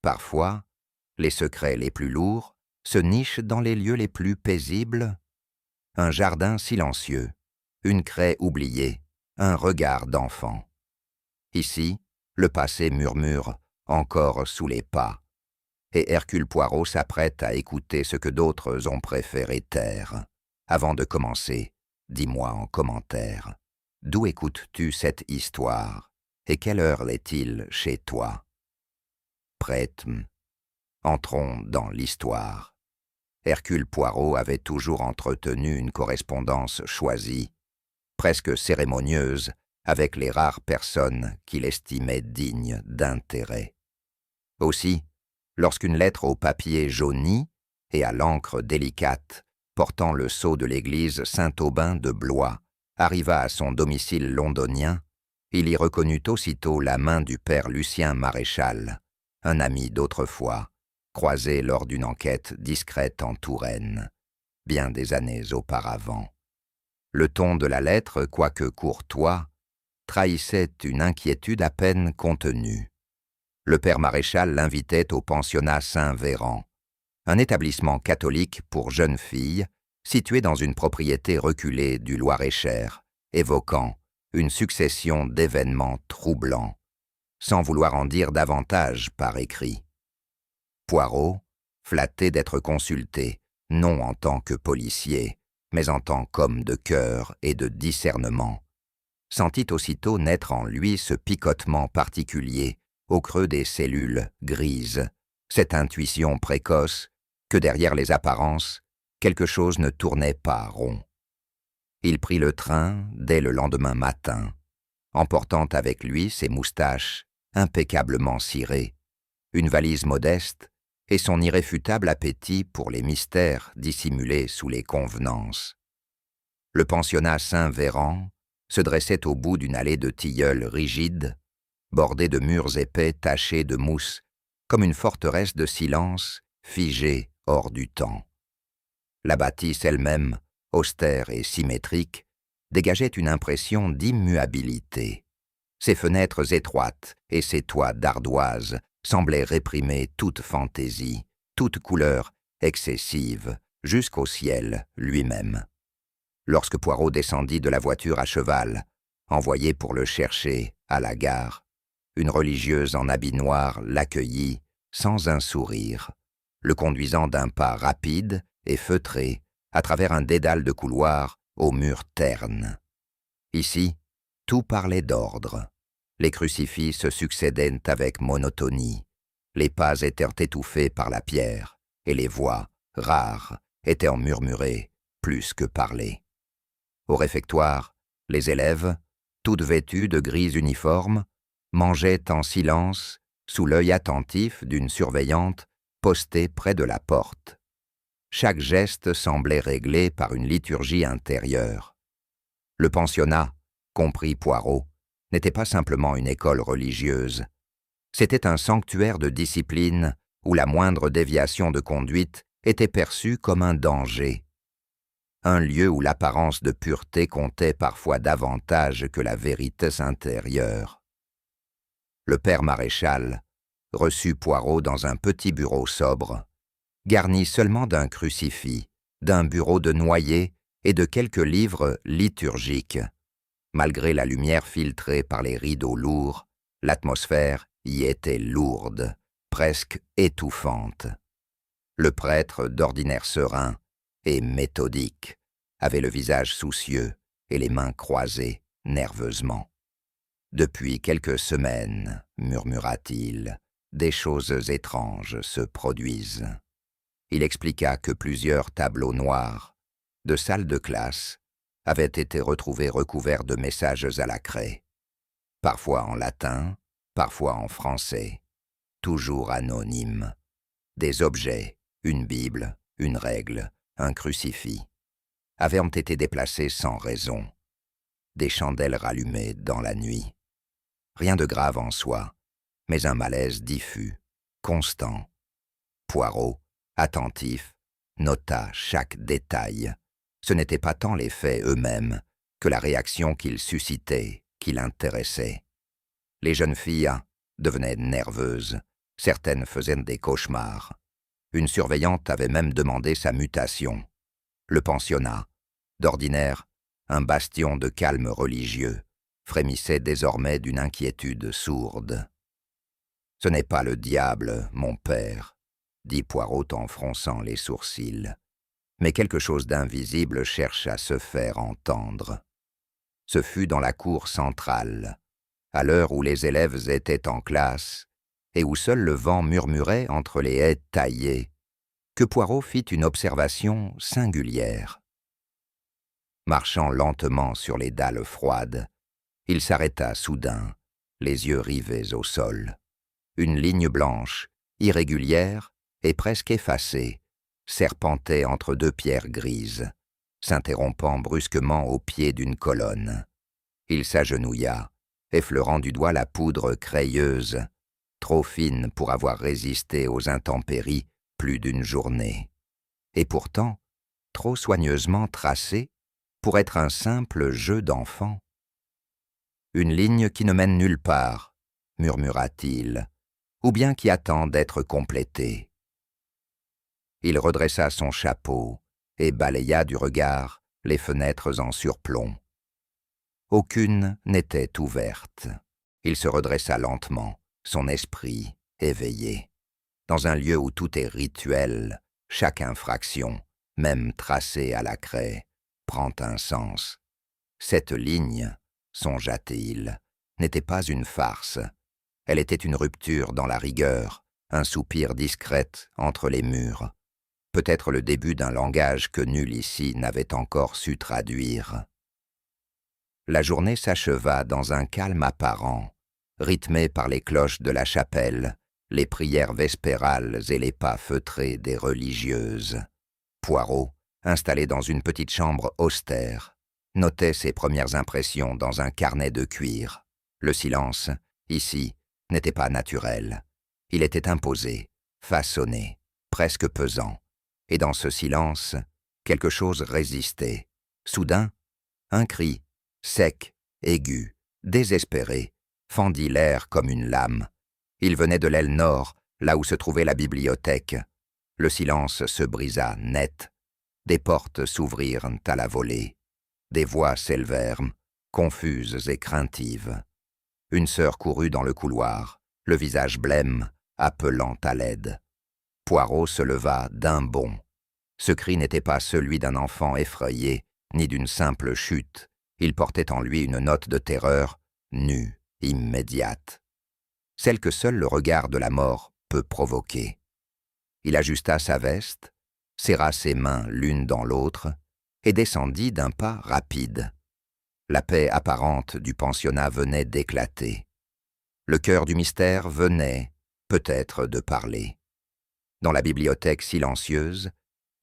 Parfois, les secrets les plus lourds se nichent dans les lieux les plus paisibles. Un jardin silencieux, une craie oubliée, un regard d'enfant. Ici, le passé murmure, encore sous les pas, et Hercule Poirot s'apprête à écouter ce que d'autres ont préféré taire. Avant de commencer, dis-moi en commentaire, d'où écoutes-tu cette histoire, et quelle heure est-il chez toi? Prête, entrons dans l'histoire. Hercule Poirot avait toujours entretenu une correspondance choisie, presque cérémonieuse, avec les rares personnes qu'il estimait dignes d'intérêt. Aussi, lorsqu'une lettre au papier jauni et à l'encre délicate, portant le sceau de l'église Saint-Aubin de Blois, arriva à son domicile londonien, il y reconnut aussitôt la main du père Lucien Maréchal, un ami d'autrefois, croisé lors d'une enquête discrète en Touraine, bien des années auparavant. Le ton de la lettre, quoique courtois, trahissait une inquiétude à peine contenue. Le père Maréchal l'invitait au pensionnat Saint-Véran, un établissement catholique pour jeunes filles situé dans une propriété reculée du Loir-et-Cher, évoquant une succession d'événements troublants, sans vouloir en dire davantage par écrit. Poirot, flatté d'être consulté, non en tant que policier, mais en tant qu'homme de cœur et de discernement, sentit aussitôt naître en lui ce picotement particulier au creux des cellules grises, cette intuition précoce que derrière les apparences, quelque chose ne tournait pas rond. Il prit le train dès le lendemain matin, emportant avec lui ses moustaches impeccablement cirées, une valise modeste et son irréfutable appétit pour les mystères dissimulés sous les convenances. Le pensionnat Saint-Véran se dressait au bout d'une allée de tilleuls rigides, bordée de murs épais tachés de mousse, comme une forteresse de silence figée hors du temps. La bâtisse elle-même, austère et symétrique, dégageait une impression d'immuabilité. Ses fenêtres étroites et ses toits d'ardoise semblaient réprimer toute fantaisie, toute couleur excessive, jusqu'au ciel lui-même. Lorsque Poirot descendit de la voiture à cheval, envoyé pour le chercher à la gare, une religieuse en habit noir l'accueillit sans un sourire, le conduisant d'un pas rapide et feutré à travers un dédale de couloirs aux murs ternes. Ici, tout parlait d'ordre. Les crucifix se succédaient avec monotonie. Les pas étaient étouffés par la pierre, et les voix, rares, étaient en murmurées plus que parlées. Au réfectoire, les élèves, toutes vêtues de gris uniforme, mangeaient en silence, sous l'œil attentif d'une surveillante postée près de la porte. Chaque geste semblait réglé par une liturgie intérieure. Le pensionnat, comprit Poirot, n'était pas simplement une école religieuse. C'était un sanctuaire de discipline où la moindre déviation de conduite était perçue comme un danger. Un lieu où l'apparence de pureté comptait parfois davantage que la vérité intérieure. Le père Maréchal reçut Poirot dans un petit bureau sobre, garni seulement d'un crucifix, d'un bureau de noyer et de quelques livres liturgiques. Malgré la lumière filtrée par les rideaux lourds, l'atmosphère y était lourde, presque étouffante. Le prêtre, d'ordinaire serein et méthodique, avait le visage soucieux et les mains croisées nerveusement. « Depuis quelques semaines, murmura-t-il, des choses étranges se produisent. » Il expliqua que plusieurs tableaux noirs, de salles de classe, avaient été retrouvés recouverts de messages à la craie, parfois en latin, parfois en français, toujours anonymes. Des objets, une Bible, une règle, un crucifix, avaient été déplacés sans raison. Des chandelles rallumées dans la nuit. Rien de grave en soi, mais un malaise diffus, constant. Poirot, attentif, nota chaque détail. Ce n'était pas tant les faits eux-mêmes que la réaction qu'ils suscitaient qui l'intéressait. Les jeunes filles devenaient nerveuses, Certaines faisaient des cauchemars. Une surveillante avait même demandé sa mutation. Le pensionnat, d'ordinaire un bastion de calme religieux, frémissait désormais d'une inquiétude sourde. « Ce n'est pas le diable, mon père, » dit Poirot en fronçant les sourcils. Mais quelque chose d'invisible cherche à se faire entendre. Ce fut dans la cour centrale, à l'heure où les élèves étaient en classe et où seul le vent murmurait entre les haies taillées, que Poirot fit une observation singulière. Marchant lentement sur les dalles froides, il s'arrêta soudain, les yeux rivés au sol. Une ligne blanche, irrégulière et presque effacée, serpentait entre deux pierres grises, s'interrompant brusquement au pied d'une colonne. Il s'agenouilla, effleurant du doigt la poudre crayeuse, trop fine pour avoir résisté aux intempéries plus d'une journée, et pourtant trop soigneusement tracée pour être un simple jeu d'enfant. « Une ligne qui ne mène nulle part, » murmura-t-il, « ou bien qui attend d'être complétée. » Il redressa son chapeau et balaya du regard les fenêtres en surplomb. Aucune n'était ouverte. Il se redressa lentement, son esprit éveillé. Dans un lieu où tout est rituel, chaque infraction, même tracée à la craie, prend un sens. Cette ligne, songea-t-il, n'était pas une farce. Elle était une rupture dans la rigueur, un soupir discret entre les murs. Peut-être le début d'un langage que nul ici n'avait encore su traduire. La journée s'acheva dans un calme apparent, rythmé par les cloches de la chapelle, les prières vespérales et les pas feutrés des religieuses. Poirot, installé dans une petite chambre austère, notait ses premières impressions dans un carnet de cuir. Le silence, ici, n'était pas naturel. Il était imposé, façonné, presque pesant. Et dans ce silence, quelque chose résistait. Soudain, un cri, sec, aigu, désespéré, fendit l'air comme une lame. Il venait de l'aile nord, là où se trouvait la bibliothèque. Le silence se brisa net. Des portes s'ouvrirent à la volée. Des voix s'élevèrent, confuses et craintives. Une sœur courut dans le couloir, le visage blême, appelant à l'aide. Poirot se leva d'un bond. Ce cri n'était pas celui d'un enfant effrayé, ni d'une simple chute. Il portait en lui une note de terreur, nue, immédiate. Celle que seul le regard de la mort peut provoquer. Il ajusta sa veste, serra ses mains l'une dans l'autre, et descendit d'un pas rapide. La paix apparente du pensionnat venait d'éclater. Le cœur du mystère venait, peut-être, de parler. Dans la bibliothèque silencieuse,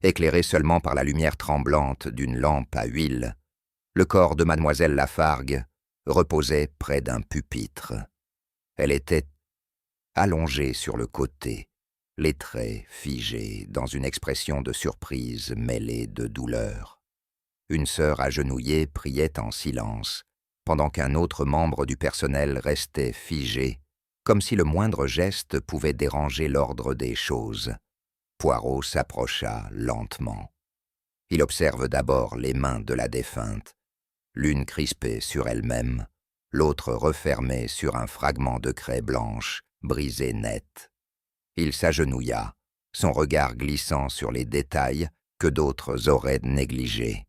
éclairée seulement par la lumière tremblante d'une lampe à huile, le corps de mademoiselle Lafargue reposait près d'un pupitre. Elle était allongée sur le côté, les traits figés dans une expression de surprise mêlée de douleur. Une sœur agenouillée priait en silence, pendant qu'un autre membre du personnel restait figé, comme si le moindre geste pouvait déranger l'ordre des choses. Poirot s'approcha lentement. Il observe d'abord les mains de la défunte, l'une crispée sur elle-même, l'autre refermée sur un fragment de craie blanche, brisé net. Il s'agenouilla, son regard glissant sur les détails que d'autres auraient négligés.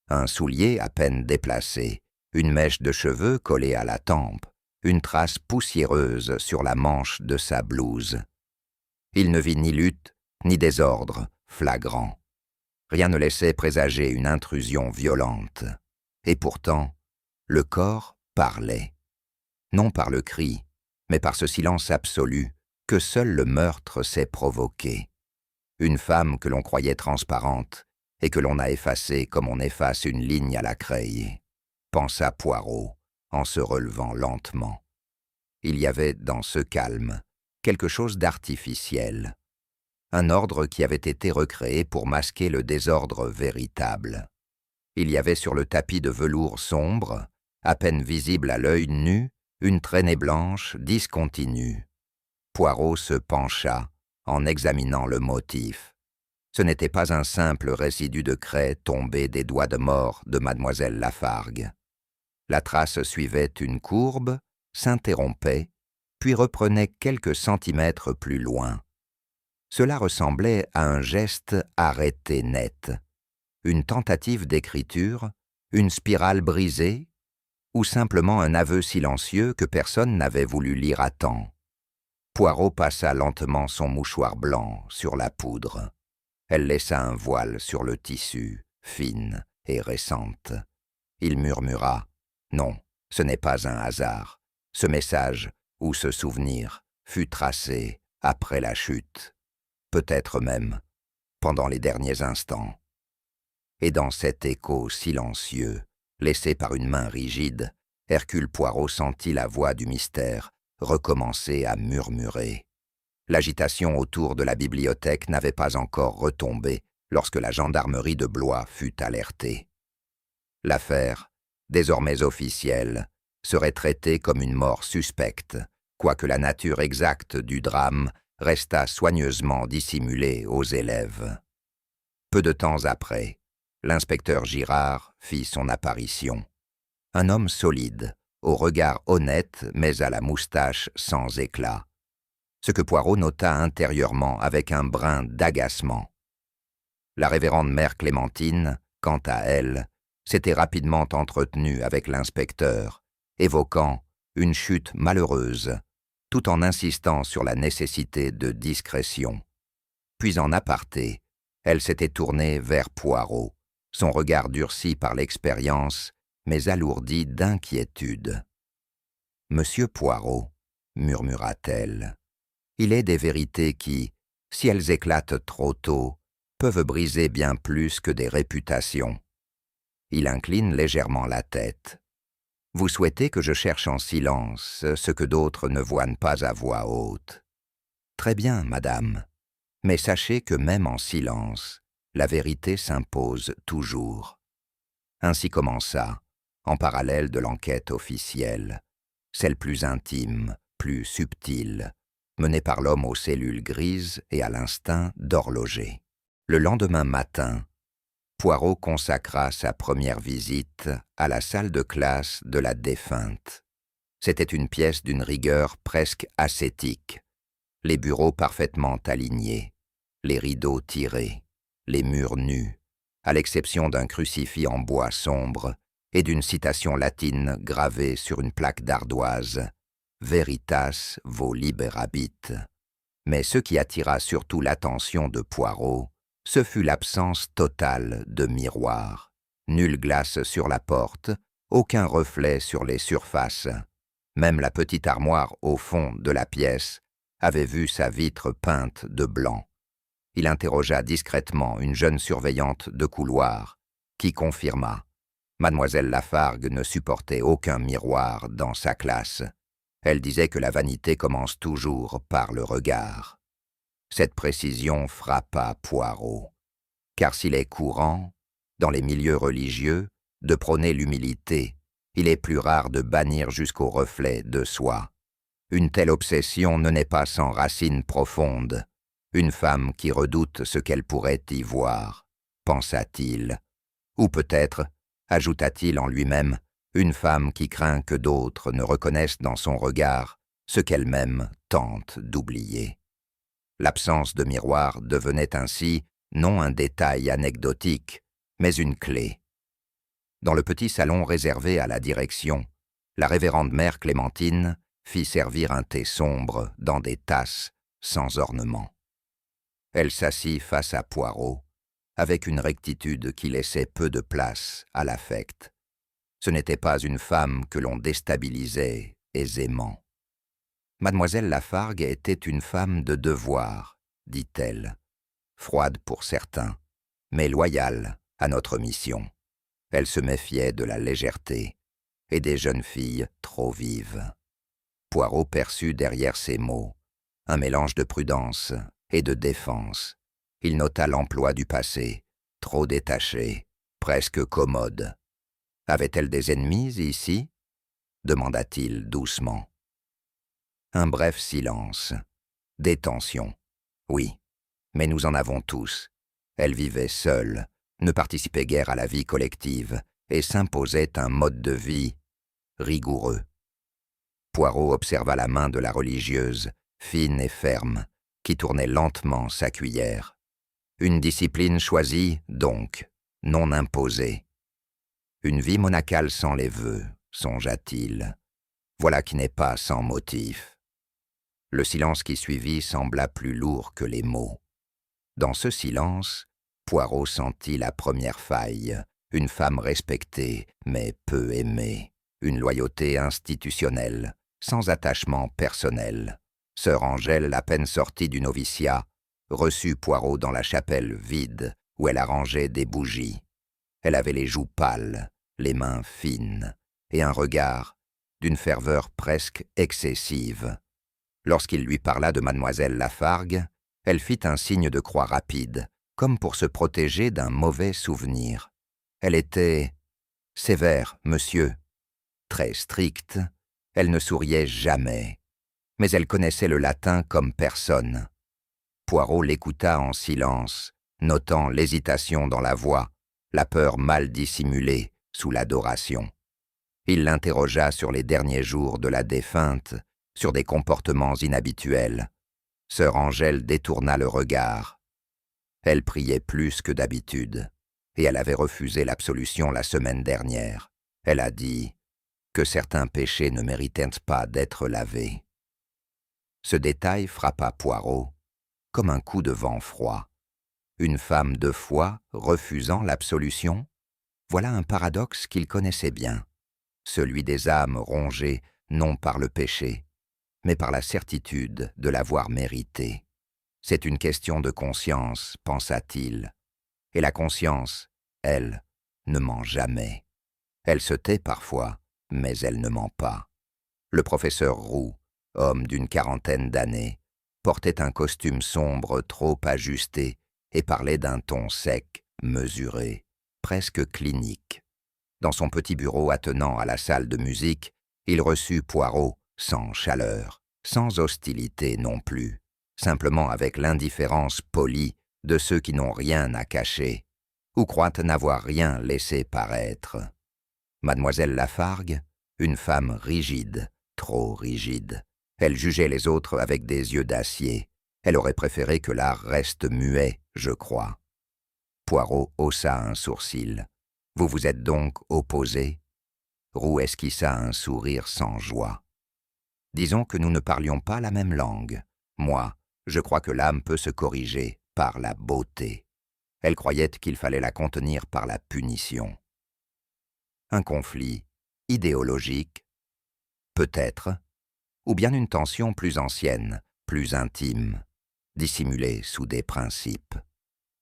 Un soulier à peine déplacé, une mèche de cheveux collée à la tempe, une trace poussiéreuse sur la manche de sa blouse. Il ne vit ni lutte, ni désordre flagrant. Rien ne laissait présager une intrusion violente. Et pourtant, le corps parlait. Non par le cri, mais par ce silence absolu que seul le meurtre sait provoquer. Une femme que l'on croyait transparente et que l'on a effacée comme on efface une ligne à la craie, pensa Poirot en se relevant lentement. Il y avait dans ce calme quelque chose d'artificiel, un ordre qui avait été recréé pour masquer le désordre véritable. Il y avait sur le tapis de velours sombre, à peine visible à l'œil nu, une traînée blanche discontinue. Poirot se pencha en examinant le motif. Ce n'était pas un simple résidu de craie tombé des doigts de mort de mademoiselle Lafargue. La trace suivait une courbe, s'interrompait, puis reprenait quelques centimètres plus loin. Cela ressemblait à un geste arrêté net, une tentative d'écriture, une spirale brisée, ou simplement un aveu silencieux que personne n'avait voulu lire à temps. Poirot passa lentement son mouchoir blanc sur la poudre. Elle laissa un voile sur le tissu, fine et récente. Il murmura « Non, ce n'est pas un hasard. Ce message, ou ce souvenir, fut tracé après la chute. Peut-être même pendant les derniers instants. » Et dans cet écho silencieux, laissé par une main rigide, Hercule Poirot sentit la voix du mystère recommencer à murmurer. L'agitation autour de la bibliothèque n'avait pas encore retombé lorsque la gendarmerie de Blois fut alertée. L'affaire, désormais officielle, serait traitée comme une mort suspecte, quoique la nature exacte du drame restât soigneusement dissimulée aux élèves. Peu de temps après, l'inspecteur Girard fit son apparition. Un homme solide, au regard honnête mais à la moustache sans éclat. Ce que Poirot nota intérieurement avec un brin d'agacement. La révérende mère Clémentine, quant à elle, s'était rapidement entretenue avec l'inspecteur, évoquant une chute malheureuse, tout en insistant sur la nécessité de discrétion. Puis en aparté, elle s'était tournée vers Poirot, son regard durci par l'expérience, mais alourdi d'inquiétude. « Monsieur Poirot, murmura-t-elle, il est des vérités qui, si elles éclatent trop tôt, peuvent briser bien plus que des réputations. » Il incline légèrement la tête. « Vous souhaitez que je cherche en silence ce que d'autres ne voient pas à voix haute. Très bien, madame, mais sachez que même en silence, la vérité s'impose toujours. » Ainsi commença, en parallèle de l'enquête officielle, celle plus intime, plus subtile, menée par l'homme aux cellules grises et à l'instinct d'horloger. Le lendemain matin, Poirot consacra sa première visite à la salle de classe de la défunte. C'était une pièce d'une rigueur presque ascétique, les bureaux parfaitement alignés, les rideaux tirés, les murs nus, à l'exception d'un crucifix en bois sombre et d'une citation latine gravée sur une plaque d'ardoise, « Veritas vos liberabit ». Mais ce qui attira surtout l'attention de Poirot, ce fut l'absence totale de miroir. Nulle glace sur la porte, aucun reflet sur les surfaces. Même la petite armoire au fond de la pièce avait vu sa vitre peinte de blanc. Il interrogea discrètement une jeune surveillante de couloir, qui confirma. Mademoiselle Lafargue ne supportait aucun miroir dans sa classe. Elle disait que la vanité commence toujours par le regard. Cette précision frappa Poirot, car s'il est courant, dans les milieux religieux, de prôner l'humilité, il est plus rare de bannir jusqu'au reflet de soi. Une telle obsession ne naît pas sans racines profondes. Une femme qui redoute ce qu'elle pourrait y voir, pensa-t-il. Ou peut-être, ajouta-t-il en lui-même, une femme qui craint que d'autres ne reconnaissent dans son regard ce qu'elle-même tente d'oublier. L'absence de miroir devenait ainsi non un détail anecdotique, mais une clé. Dans le petit salon réservé à la direction, la révérende mère Clémentine fit servir un thé sombre dans des tasses sans ornement. Elle s'assit face à Poirot, avec une rectitude qui laissait peu de place à l'affect. Ce n'était pas une femme que l'on déstabilisait aisément. Mademoiselle Lafargue était une femme de devoir, dit-elle, froide pour certains, mais loyale à notre mission. Elle se méfiait de la légèreté et des jeunes filles trop vives. Poirot perçut derrière ces mots un mélange de prudence et de défense. Il nota l'emploi du passé, trop détaché, presque commode. Avait-elle des ennemis ici ? Demanda-t-il doucement. Un bref silence, Des tensions. Oui, mais nous en avons tous. Elle vivait seule, ne participait guère à la vie collective et s'imposait un mode de vie rigoureux. Poirot observa la main de la religieuse, fine et ferme, qui tournait lentement sa cuillère. Une discipline choisie, donc, non imposée. Une vie monacale sans les vœux, songea-t-il. Voilà qui n'est pas sans motif. Le silence qui suivit sembla plus lourd que les mots. Dans ce silence, Poirot sentit la première faille, une femme respectée, mais peu aimée, une loyauté institutionnelle, sans attachement personnel. Sœur Angèle, à peine sortie du noviciat, reçut Poirot dans la chapelle vide où elle arrangeait des bougies. Elle avait les joues pâles, les mains fines, et un regard d'une ferveur presque excessive. Lorsqu'il lui parla de mademoiselle Lafargue, elle fit un signe de croix rapide, comme pour se protéger d'un mauvais souvenir. Elle était sévère, monsieur, très stricte. Elle ne souriait jamais, mais elle connaissait le latin comme personne. Poirot l'écouta en silence, notant l'hésitation dans la voix, la peur mal dissimulée sous l'adoration. Il l'interrogea sur les derniers jours de la défunte, sur des comportements inhabituels. Sœur Angèle détourna le regard. Elle priait plus que d'habitude, et elle avait refusé l'absolution la semaine dernière. Elle a dit que certains péchés ne méritaient pas d'être lavés. Ce détail frappa Poirot comme un coup de vent froid. Une femme de foi refusant l'absolution? Voilà un paradoxe qu'il connaissait bien, celui des âmes rongées non par le péché, mais par la certitude de l'avoir mérité. C'est une question de conscience, pensa-t-il, et la conscience, elle, ne ment jamais. Elle se tait parfois, mais elle ne ment pas. Le professeur Roux, homme d'une quarantaine d'années, portait un costume sombre trop ajusté et parlait d'un ton sec, mesuré, presque clinique. Dans son petit bureau attenant à la salle de musique, il reçut Poirot sans chaleur, sans hostilité non plus, simplement avec l'indifférence polie de ceux qui n'ont rien à cacher ou croient n'avoir rien laissé paraître. Mademoiselle Lafargue, une femme rigide, trop rigide. Elle jugeait les autres avec des yeux d'acier. Elle aurait préféré que l'art reste muet, je crois. Poirot haussa un sourcil. « Vous vous êtes donc opposé ?» Roux esquissa un sourire sans joie. « Disons que nous ne parlions pas la même langue. Moi, je crois que l'âme peut se corriger par la beauté. Elle croyait qu'il fallait la contenir par la punition. » Un conflit idéologique, peut-être, ou bien une tension plus ancienne, plus intime, dissimulée sous des principes.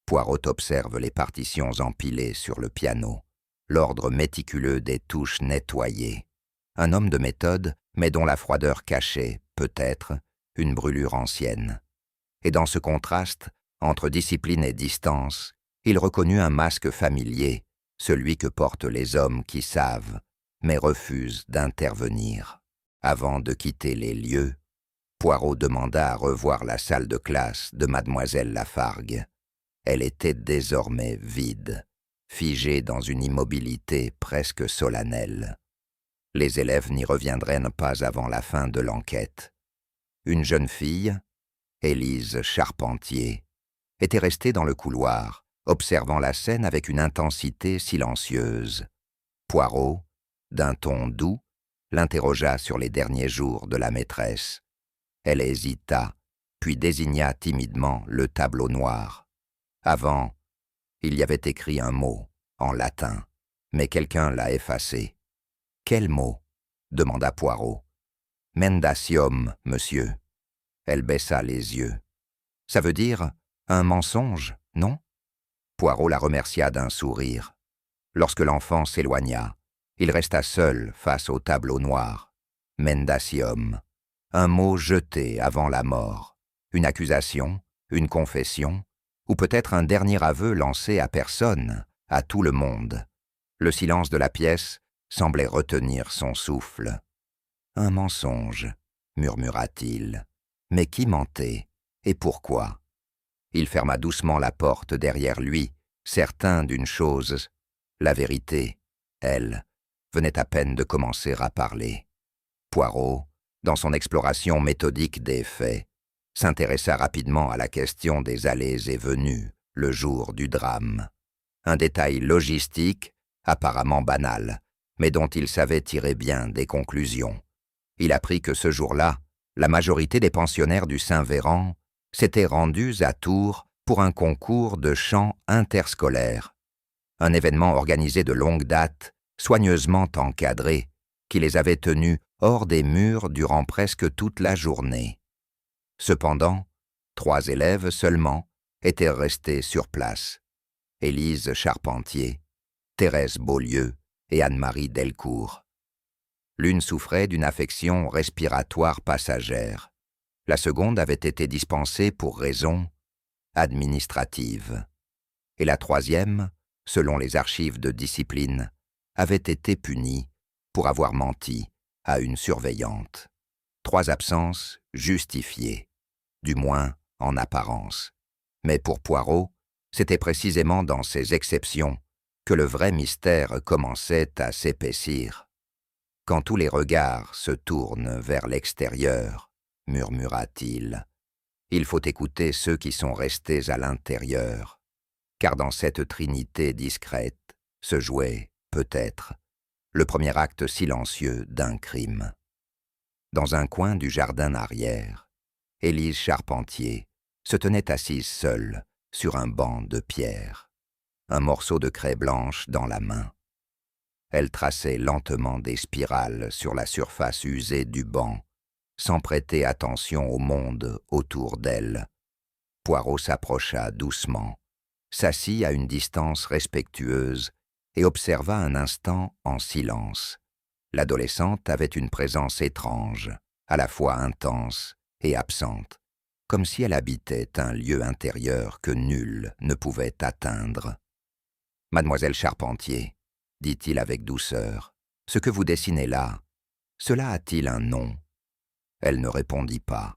Poirot observe les partitions empilées sur le piano, l'ordre méticuleux des touches nettoyées. Un homme de méthode, mais dont la froideur cachait, peut-être, une brûlure ancienne. Et dans ce contraste, entre discipline et distance, il reconnut un masque familier, celui que portent les hommes qui savent, mais refusent d'intervenir. Avant de quitter les lieux, Poirot demanda à revoir la salle de classe de mademoiselle Lafargue. Elle était désormais vide, figée dans une immobilité presque solennelle. Les élèves n'y reviendraient pas avant la fin de l'enquête. Une jeune fille, Élise Charpentier, était restée dans le couloir, observant la scène avec une intensité silencieuse. Poirot, d'un ton doux, l'interrogea sur les derniers jours de la maîtresse. Elle hésita, puis désigna timidement le tableau noir. Avant, il y avait écrit un mot, en latin, mais quelqu'un l'a effacé. « Quel mot ?» demanda Poirot. « Mendatium, monsieur. » Elle baissa les yeux. « Ça veut dire un mensonge, non ?» Poirot la remercia d'un sourire. Lorsque l'enfant s'éloigna, il resta seul face au tableau noir. Mendatium, un mot jeté avant la mort, une accusation, une confession, ou peut-être un dernier aveu lancé à personne, à tout le monde. Le silence de la pièce semblait retenir son souffle. « Un mensonge », murmura-t-il. Mais qui mentait? Et pourquoi? Il ferma doucement la porte derrière lui, certain d'une chose, la vérité, elle, venait à peine de commencer à parler. Poirot, dans son exploration méthodique des faits, s'intéressa rapidement à la question des allées et venues, le jour du drame. Un détail logistique, apparemment banal, mais dont il savait tirer bien des conclusions. Il apprit que ce jour-là, la majorité des pensionnaires du Saint-Véran s'étaient rendus à Tours pour un concours de chant interscolaire, un événement organisé de longue date, soigneusement encadré, qui les avait tenus hors des murs durant presque toute la journée. Cependant, 3 élèves seulement étaient restés sur place. Élise Charpentier, Thérèse Beaulieu et Anne-Marie Delcourt. L'une souffrait d'une affection respiratoire passagère. La seconde avait été dispensée pour raison administrative. Et la troisième, selon les archives de discipline, avait été punie pour avoir menti à une surveillante. 3 absences justifiées, du moins en apparence. Mais pour Poirot, c'était précisément dans ces exceptions que le vrai mystère commençait à s'épaissir. Quand tous les regards se tournent vers l'extérieur, murmura-t-il, il faut écouter ceux qui sont restés à l'intérieur, car dans cette trinité discrète se jouait, peut-être, le premier acte silencieux d'un crime. Dans un coin du jardin arrière, Élise Charpentier se tenait assise seule sur un banc de pierre, un morceau de craie blanche dans la main. Elle traçait lentement des spirales sur la surface usée du banc, sans prêter attention au monde autour d'elle. Poirot s'approcha doucement, s'assit à une distance respectueuse et observa un instant en silence. L'adolescente avait une présence étrange, à la fois intense et absente, comme si elle habitait un lieu intérieur que nul ne pouvait atteindre. « Mademoiselle Charpentier, dit-il avec douceur, ce que vous dessinez là, cela a-t-il un nom ?» Elle ne répondit pas.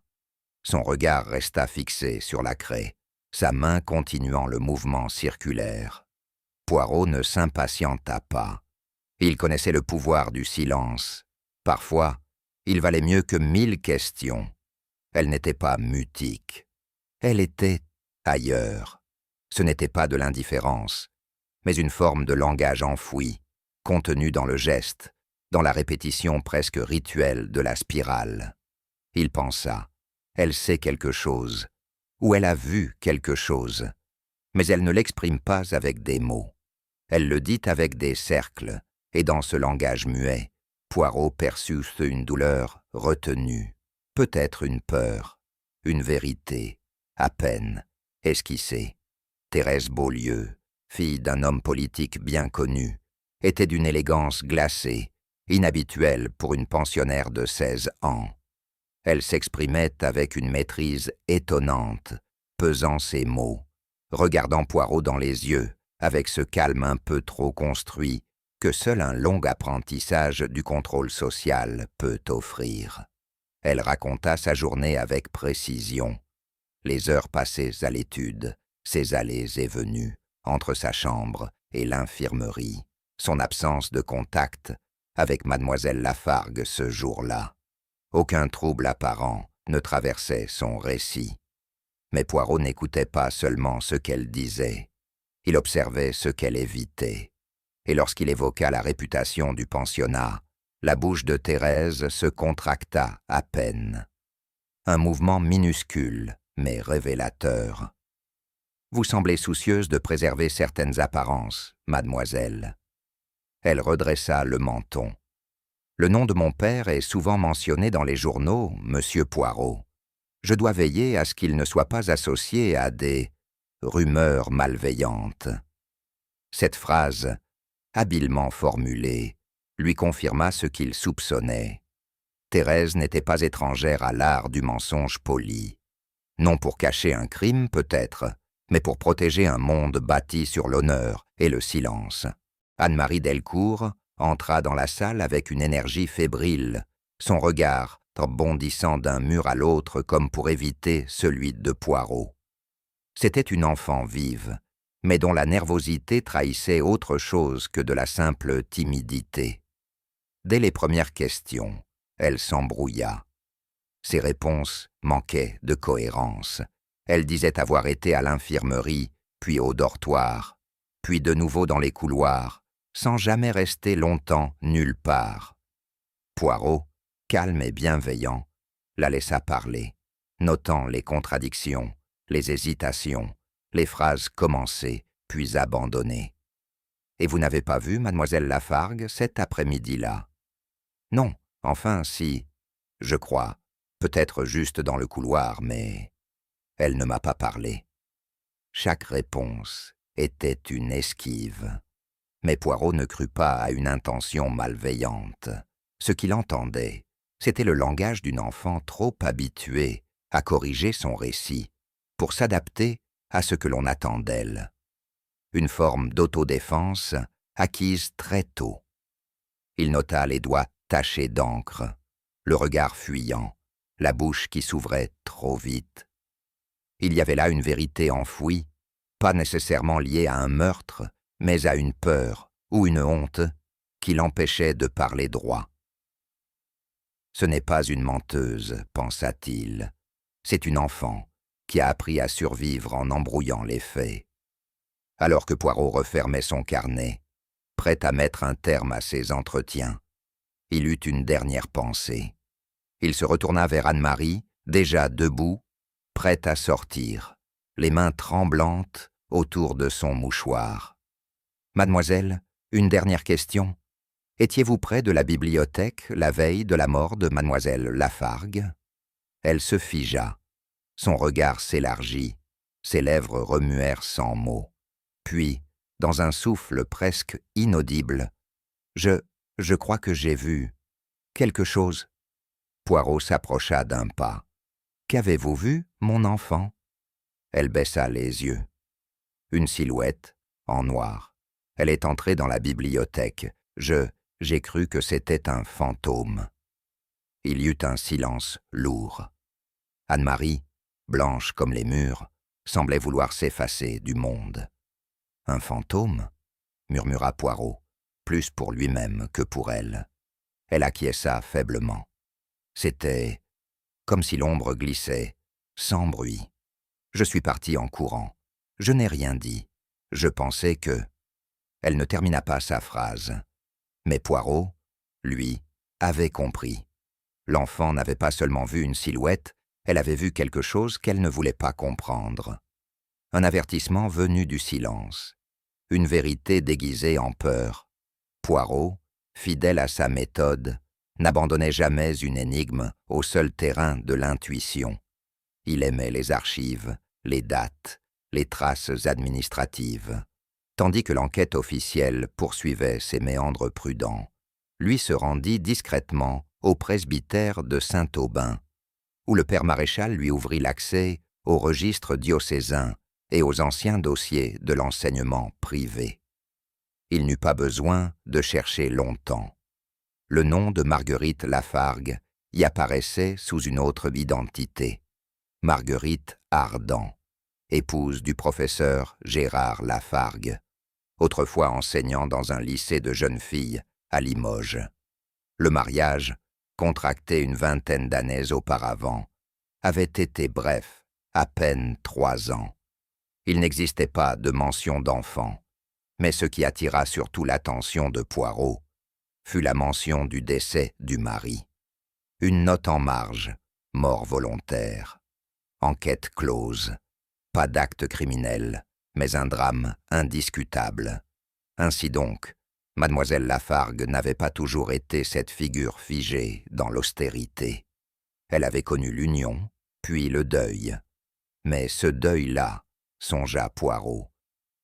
Son regard resta fixé sur la craie, sa main continuant le mouvement circulaire. Poirot ne s'impatienta pas. Il connaissait le pouvoir du silence. Parfois, il valait mieux que 1000 questions. Elle n'était pas mutique. Elle était ailleurs. Ce n'était pas de l'indifférence, mais une forme de langage enfoui, contenu dans le geste, dans la répétition presque rituelle de la spirale. Il pensa, elle sait quelque chose, ou elle a vu quelque chose, mais elle ne l'exprime pas avec des mots. Elle le dit avec des cercles, et dans ce langage muet, Poirot perçut une douleur retenue, peut-être une peur, une vérité, à peine, esquissée. Thérèse Beaulieu, fille d'un homme politique bien connu, était d'une élégance glacée, inhabituelle pour une pensionnaire de 16 ans. Elle s'exprimait avec une maîtrise étonnante, pesant ses mots, regardant Poirot dans les yeux, avec ce calme un peu trop construit que seul un long apprentissage du contrôle social peut offrir. Elle raconta sa journée avec précision, les heures passées à l'étude, ses allées et venues, entre sa chambre et l'infirmerie, son absence de contact avec mademoiselle Lafargue ce jour-là. Aucun trouble apparent ne traversait son récit. Mais Poirot n'écoutait pas seulement ce qu'elle disait, il observait ce qu'elle évitait. Et lorsqu'il évoqua la réputation du pensionnat, la bouche de Thérèse se contracta à peine. Un mouvement minuscule, mais révélateur. « Vous semblez soucieuse de préserver certaines apparences, mademoiselle. » Elle redressa le menton. « Le nom de mon père est souvent mentionné dans les journaux, monsieur Poirot. Je dois veiller à ce qu'il ne soit pas associé à des rumeurs malveillantes. » Cette phrase, habilement formulée, lui confirma ce qu'il soupçonnait. Thérèse n'était pas étrangère à l'art du mensonge poli. Non pour cacher un crime, peut-être, mais pour protéger un monde bâti sur l'honneur et le silence. Anne-Marie Delcourt entra dans la salle avec une énergie fébrile, son regard bondissant d'un mur à l'autre comme pour éviter celui de Poirot. C'était une enfant vive, mais dont la nervosité trahissait autre chose que de la simple timidité. Dès les premières questions, elle s'embrouilla. Ses réponses manquaient de cohérence. Elle disait avoir été à l'infirmerie, puis au dortoir, puis de nouveau dans les couloirs, sans jamais rester longtemps nulle part. Poirot, calme et bienveillant, la laissa parler, notant les contradictions, les hésitations, les phrases commencées puis abandonnées. « Et vous n'avez pas vu mademoiselle Lafargue cet après-midi-là »« Non, enfin si, je crois, peut-être juste dans le couloir, mais elle ne m'a pas parlé. » Chaque réponse était une esquive. Mais Poirot ne crut pas à une intention malveillante. Ce qu'il entendait, c'était le langage d'une enfant trop habituée à corriger son récit pour s'adapter à ce que l'on attend d'elle. Une forme d'autodéfense acquise très tôt. Il nota les doigts tachés d'encre, le regard fuyant, la bouche qui s'ouvrait trop vite. Il y avait là une vérité enfouie, pas nécessairement liée à un meurtre, mais à une peur ou une honte qui l'empêchait de parler droit. Ce n'est pas une menteuse, pensa-t-il, c'est une enfant qui a appris à survivre en embrouillant les faits. Alors que Poirot refermait son carnet, prêt à mettre un terme à ses entretiens, il eut une dernière pensée. Il se retourna vers Anne-Marie, déjà debout, prête à sortir, les mains tremblantes autour de son mouchoir. « Mademoiselle, une dernière question. Étiez-vous près de la bibliothèque la veille de la mort de mademoiselle Lafargue ?» Elle se figea. Son regard s'élargit, ses lèvres remuèrent sans mots. Puis, dans un souffle presque inaudible, « Je crois que j'ai vu quelque chose. » Poirot s'approcha d'un pas. « Qu'avez-vous vu, mon enfant ?» Elle baissa les yeux. Une silhouette, en noir. Elle est entrée dans la bibliothèque. J'ai cru que c'était un fantôme. Il y eut un silence lourd. Anne-Marie, blanche comme les murs, semblait vouloir s'effacer du monde. « Un fantôme ?» murmura Poirot, plus pour lui-même que pour elle. Elle acquiesça faiblement. C'était comme si l'ombre glissait, sans bruit. Je suis parti en courant. Je n'ai rien dit. Je pensais que... Elle ne termina pas sa phrase. Mais Poirot, lui, avait compris. L'enfant n'avait pas seulement vu une silhouette, elle avait vu quelque chose qu'elle ne voulait pas comprendre. Un avertissement venu du silence. Une vérité déguisée en peur. Poirot, fidèle à sa méthode, n'abandonnait jamais une énigme au seul terrain de l'intuition. Il aimait les archives, les dates, les traces administratives. Tandis que l'enquête officielle poursuivait ses méandres prudents, lui se rendit discrètement au presbytère de Saint-Aubin, où le père maréchal lui ouvrit l'accès aux registres diocésains et aux anciens dossiers de l'enseignement privé. Il n'eut pas besoin de chercher longtemps. Le nom de Marguerite Lafargue y apparaissait sous une autre identité, Marguerite Ardan, épouse du professeur Gérard Lafargue, autrefois enseignant dans un lycée de jeunes filles à Limoges. Le mariage, contracté une vingtaine d'années auparavant, avait été bref, à peine 3 ans. Il n'existait pas de mention d'enfant, mais ce qui attira surtout l'attention de Poirot fut la mention du décès du mari. Une note en marge, mort volontaire. Enquête close. Pas d'acte criminel, mais un drame indiscutable. Ainsi donc, mademoiselle Lafargue n'avait pas toujours été cette figure figée dans l'austérité. Elle avait connu l'union, puis le deuil. Mais ce deuil-là, songea Poirot,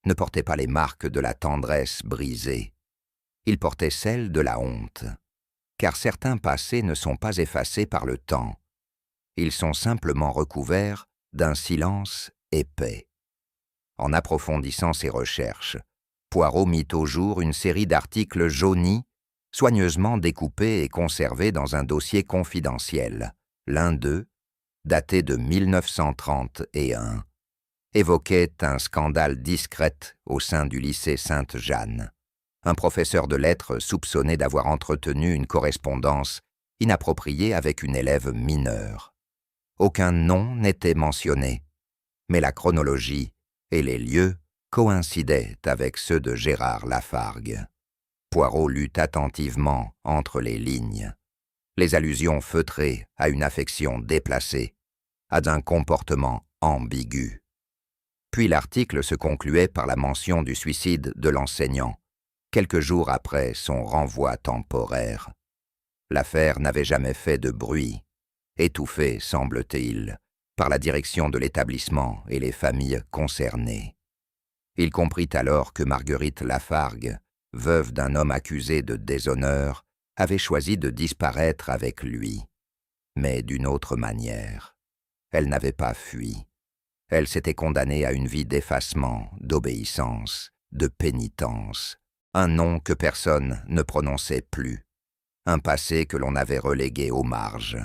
ne portait pas les marques de la tendresse brisée. Il portait celles de la honte, car certains passés ne sont pas effacés par le temps. Ils sont simplement recouverts d'un silence épais. En approfondissant ses recherches, Poirot mit au jour une série d'articles jaunis soigneusement découpés et conservés dans un dossier confidentiel. L'un d'eux, daté de 1931, évoquait un scandale discret au sein du lycée Sainte-Jeanne. Un professeur de lettres soupçonné d'avoir entretenu une correspondance inappropriée avec une élève mineure. Aucun nom n'était mentionné, mais la chronologie et les lieux coïncidaient avec ceux de Gérard Lafargue. Poirot lut attentivement entre les lignes. Les allusions feutrées à une affection déplacée, à un comportement ambigu. Puis l'article se concluait par la mention du suicide de l'enseignant, quelques jours après son renvoi temporaire. L'affaire n'avait jamais fait de bruit, étouffée, semble-t-il, par la direction de l'établissement et les familles concernées. Il comprit alors que Marguerite Lafargue, veuve d'un homme accusé de déshonneur, avait choisi de disparaître avec lui, mais d'une autre manière. Elle n'avait pas fui. Elle s'était condamnée à une vie d'effacement, d'obéissance, de pénitence, un nom que personne ne prononçait plus, un passé que l'on avait relégué aux marges.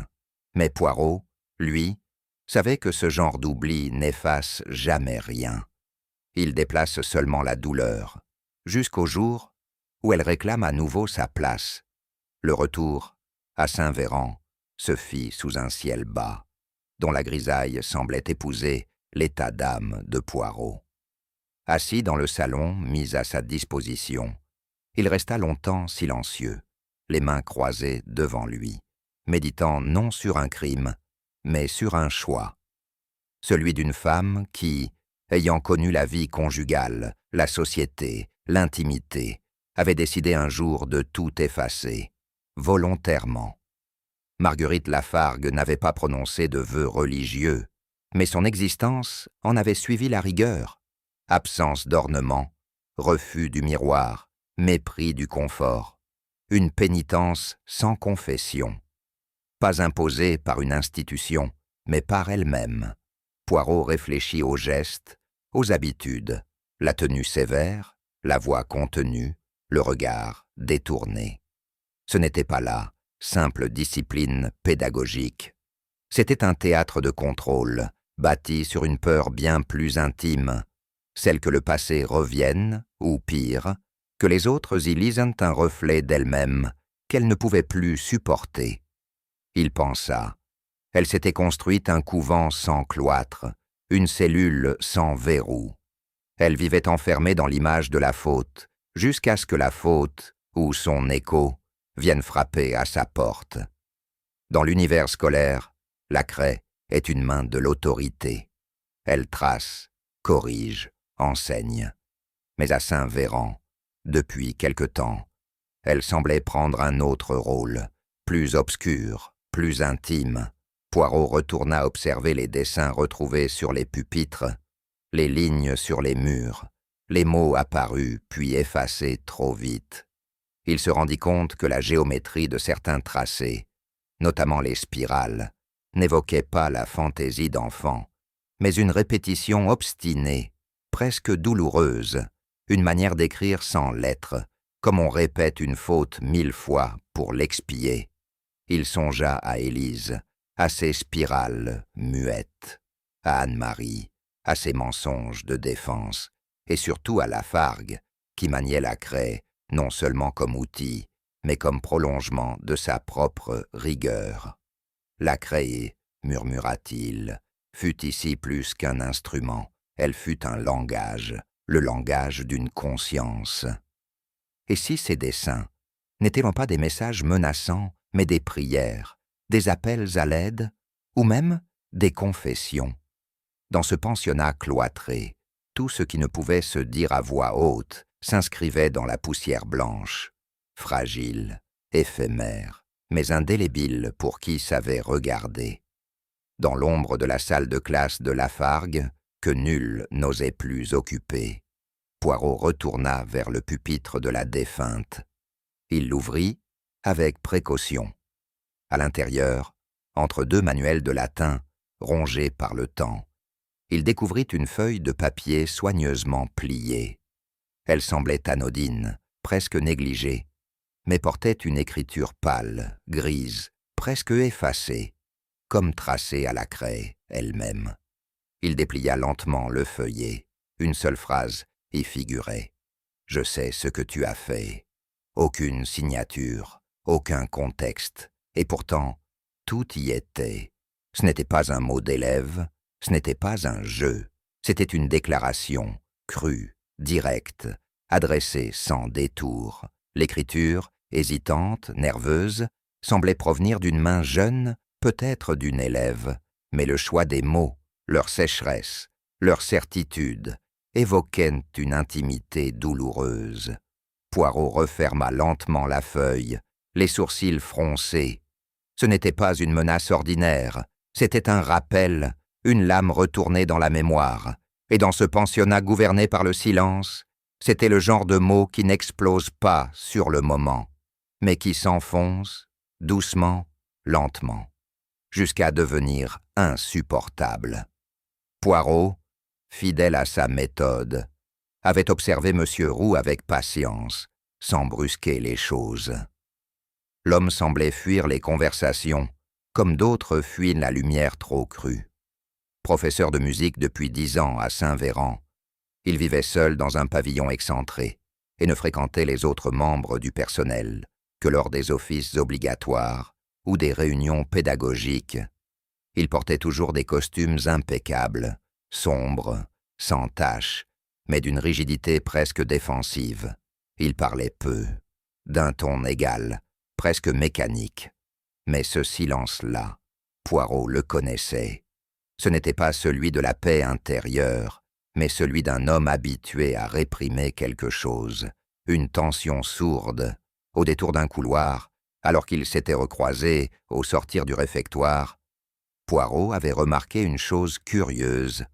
Mais Poirot, lui, savait que ce genre d'oubli n'efface jamais rien. Il déplace seulement la douleur, jusqu'au jour où elle réclame à nouveau sa place. Le retour, à Saint-Véran, se fit sous un ciel bas, dont la grisaille semblait épouser l'état d'âme de Poirot. Assis dans le salon mis à sa disposition, il resta longtemps silencieux, les mains croisées devant lui, méditant non sur un crime, mais sur un choix. Celui d'une femme qui, ayant connu la vie conjugale, la société, l'intimité, avait décidé un jour de tout effacer, volontairement. Marguerite Lafargue n'avait pas prononcé de vœux religieux, mais son existence en avait suivi la rigueur. Absence d'ornement, refus du miroir, mépris du confort, une pénitence sans confession. Pas imposée par une institution, mais par elle-même. Poirot réfléchit aux gestes, aux habitudes, la tenue sévère, la voix contenue, le regard détourné. Ce n'était pas là, simple discipline pédagogique. C'était un théâtre de contrôle, bâti sur une peur bien plus intime, celle que le passé revienne, ou pire, que les autres y lisent un reflet d'elle-même qu'elle ne pouvait plus supporter. Il pensa. Elle s'était construite un couvent sans cloître, une cellule sans verrou. Elle vivait enfermée dans l'image de la faute, jusqu'à ce que la faute, ou son écho, vienne frapper à sa porte. Dans l'univers scolaire, la craie est une main de l'autorité. Elle trace, corrige, enseigne. Mais à Saint-Véran, depuis quelque temps, elle semblait prendre un autre rôle, plus obscur, plus intime. Poirot retourna observer les dessins retrouvés sur les pupitres, les lignes sur les murs, les mots apparus puis effacés trop vite. Il se rendit compte que la géométrie de certains tracés, notamment les spirales, n'évoquait pas la fantaisie d'enfant, mais une répétition obstinée, presque douloureuse, une manière d'écrire sans lettres, comme on répète une faute 1000 fois pour l'expier. Il songea à Élise, à ses spirales muettes, à Anne-Marie, à ses mensonges de défense, et surtout à Lafargue, qui maniait la craie non seulement comme outil, mais comme prolongement de sa propre rigueur. La craie, murmura-t-il, fut ici plus qu'un instrument, elle fut un langage, le langage d'une conscience. Et si ces dessins n'étaient-ils pas des messages menaçants, mais des prières, des appels à l'aide, ou même des confessions? Dans ce pensionnat cloîtré, tout ce qui ne pouvait se dire à voix haute s'inscrivait dans la poussière blanche, fragile, éphémère, mais indélébile pour qui savait regarder. Dans l'ombre de la salle de classe de Lafargue, que nul n'osait plus occuper, Poirot retourna vers le pupitre de la défunte. Il l'ouvrit avec précaution. À l'intérieur, entre deux manuels de latin, rongés par le temps, il découvrit une feuille de papier soigneusement pliée. Elle semblait anodine, presque négligée, mais portait une écriture pâle, grise, presque effacée, comme tracée à la craie elle-même. Il déplia lentement le feuillet. Une seule phrase y figurait. « Je sais ce que tu as fait. » Aucune signature, aucun contexte, et pourtant, tout y était. Ce n'était pas un mot d'élève, ce n'était pas un jeu, c'était une déclaration, crue, directe, adressée sans détour. L'écriture, hésitante, nerveuse, semblait provenir d'une main jeune, peut-être d'une élève, mais le choix des mots, leur sécheresse, leur certitude, évoquaient une intimité douloureuse. Poirot referma lentement la feuille, les sourcils froncés. Ce n'était pas une menace ordinaire, c'était un rappel, une lame retournée dans la mémoire. Et dans ce pensionnat gouverné par le silence, c'était le genre de mot qui n'explose pas sur le moment, mais qui s'enfonce, doucement, lentement, jusqu'à devenir insupportable. Poirot, fidèle à sa méthode, avait observé M. Roux avec patience, sans brusquer les choses. L'homme semblait fuir les conversations, comme d'autres fuient la lumière trop crue. Professeur de musique depuis 10 ans à Saint-Véran, il vivait seul dans un pavillon excentré et ne fréquentait les autres membres du personnel que lors des offices obligatoires ou des réunions pédagogiques. Il portait toujours des costumes impeccables, sombres, sans taches, mais d'une rigidité presque défensive. Il parlait peu, d'un ton égal, presque mécanique. Mais ce silence-là, Poirot le connaissait. Ce n'était pas celui de la paix intérieure, mais celui d'un homme habitué à réprimer quelque chose, une tension sourde, au détour d'un couloir, alors qu'ils s'étaient recroisés au sortir du réfectoire. Poirot avait remarqué une chose curieuse.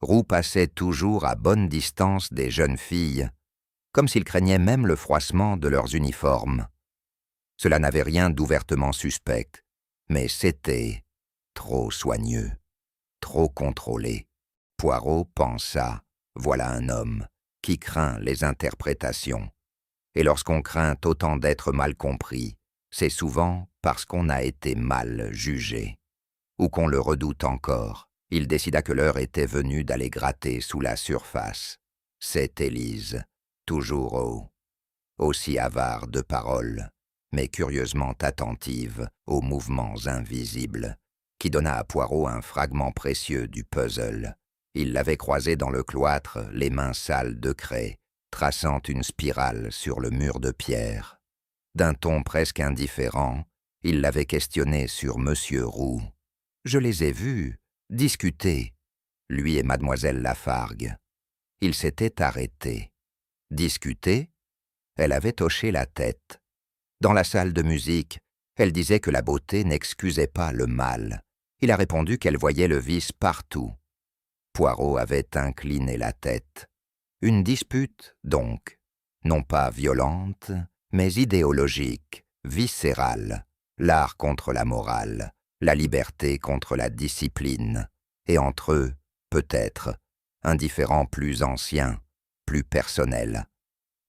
Roux passait toujours à bonne distance des jeunes filles, comme s'il craignait même le froissement de leurs uniformes. Cela n'avait rien d'ouvertement suspect, mais c'était trop soigneux, trop contrôlé. Poirot pensa, voilà un homme qui craint les interprétations. Et lorsqu'on craint autant d'être mal compris, c'est souvent parce qu'on a été mal jugé, ou qu'on le redoute encore. Il décida que l'heure était venue d'aller gratter sous la surface. C'est Élise, toujours aussi avare de paroles, mais curieusement attentive aux mouvements invisibles, qui donna à Poirot un fragment précieux du puzzle. Il l'avait croisée dans le cloître, les mains sales de craie, traçant une spirale sur le mur de pierre. D'un ton presque indifférent, il l'avait questionnée sur M. Roux. « Je les ai vus, discuter, lui et mademoiselle Lafargue. » Il s'était arrêté. Discuter? Elle avait hoché la tête. Dans la salle de musique, elle disait que la beauté n'excusait pas le mal. Il a répondu qu'elle voyait le vice partout. Poirot avait incliné la tête. Une dispute, donc, non pas violente, mais idéologique, viscérale, l'art contre la morale, la liberté contre la discipline, et entre eux, peut-être, un différend plus ancien, plus personnel.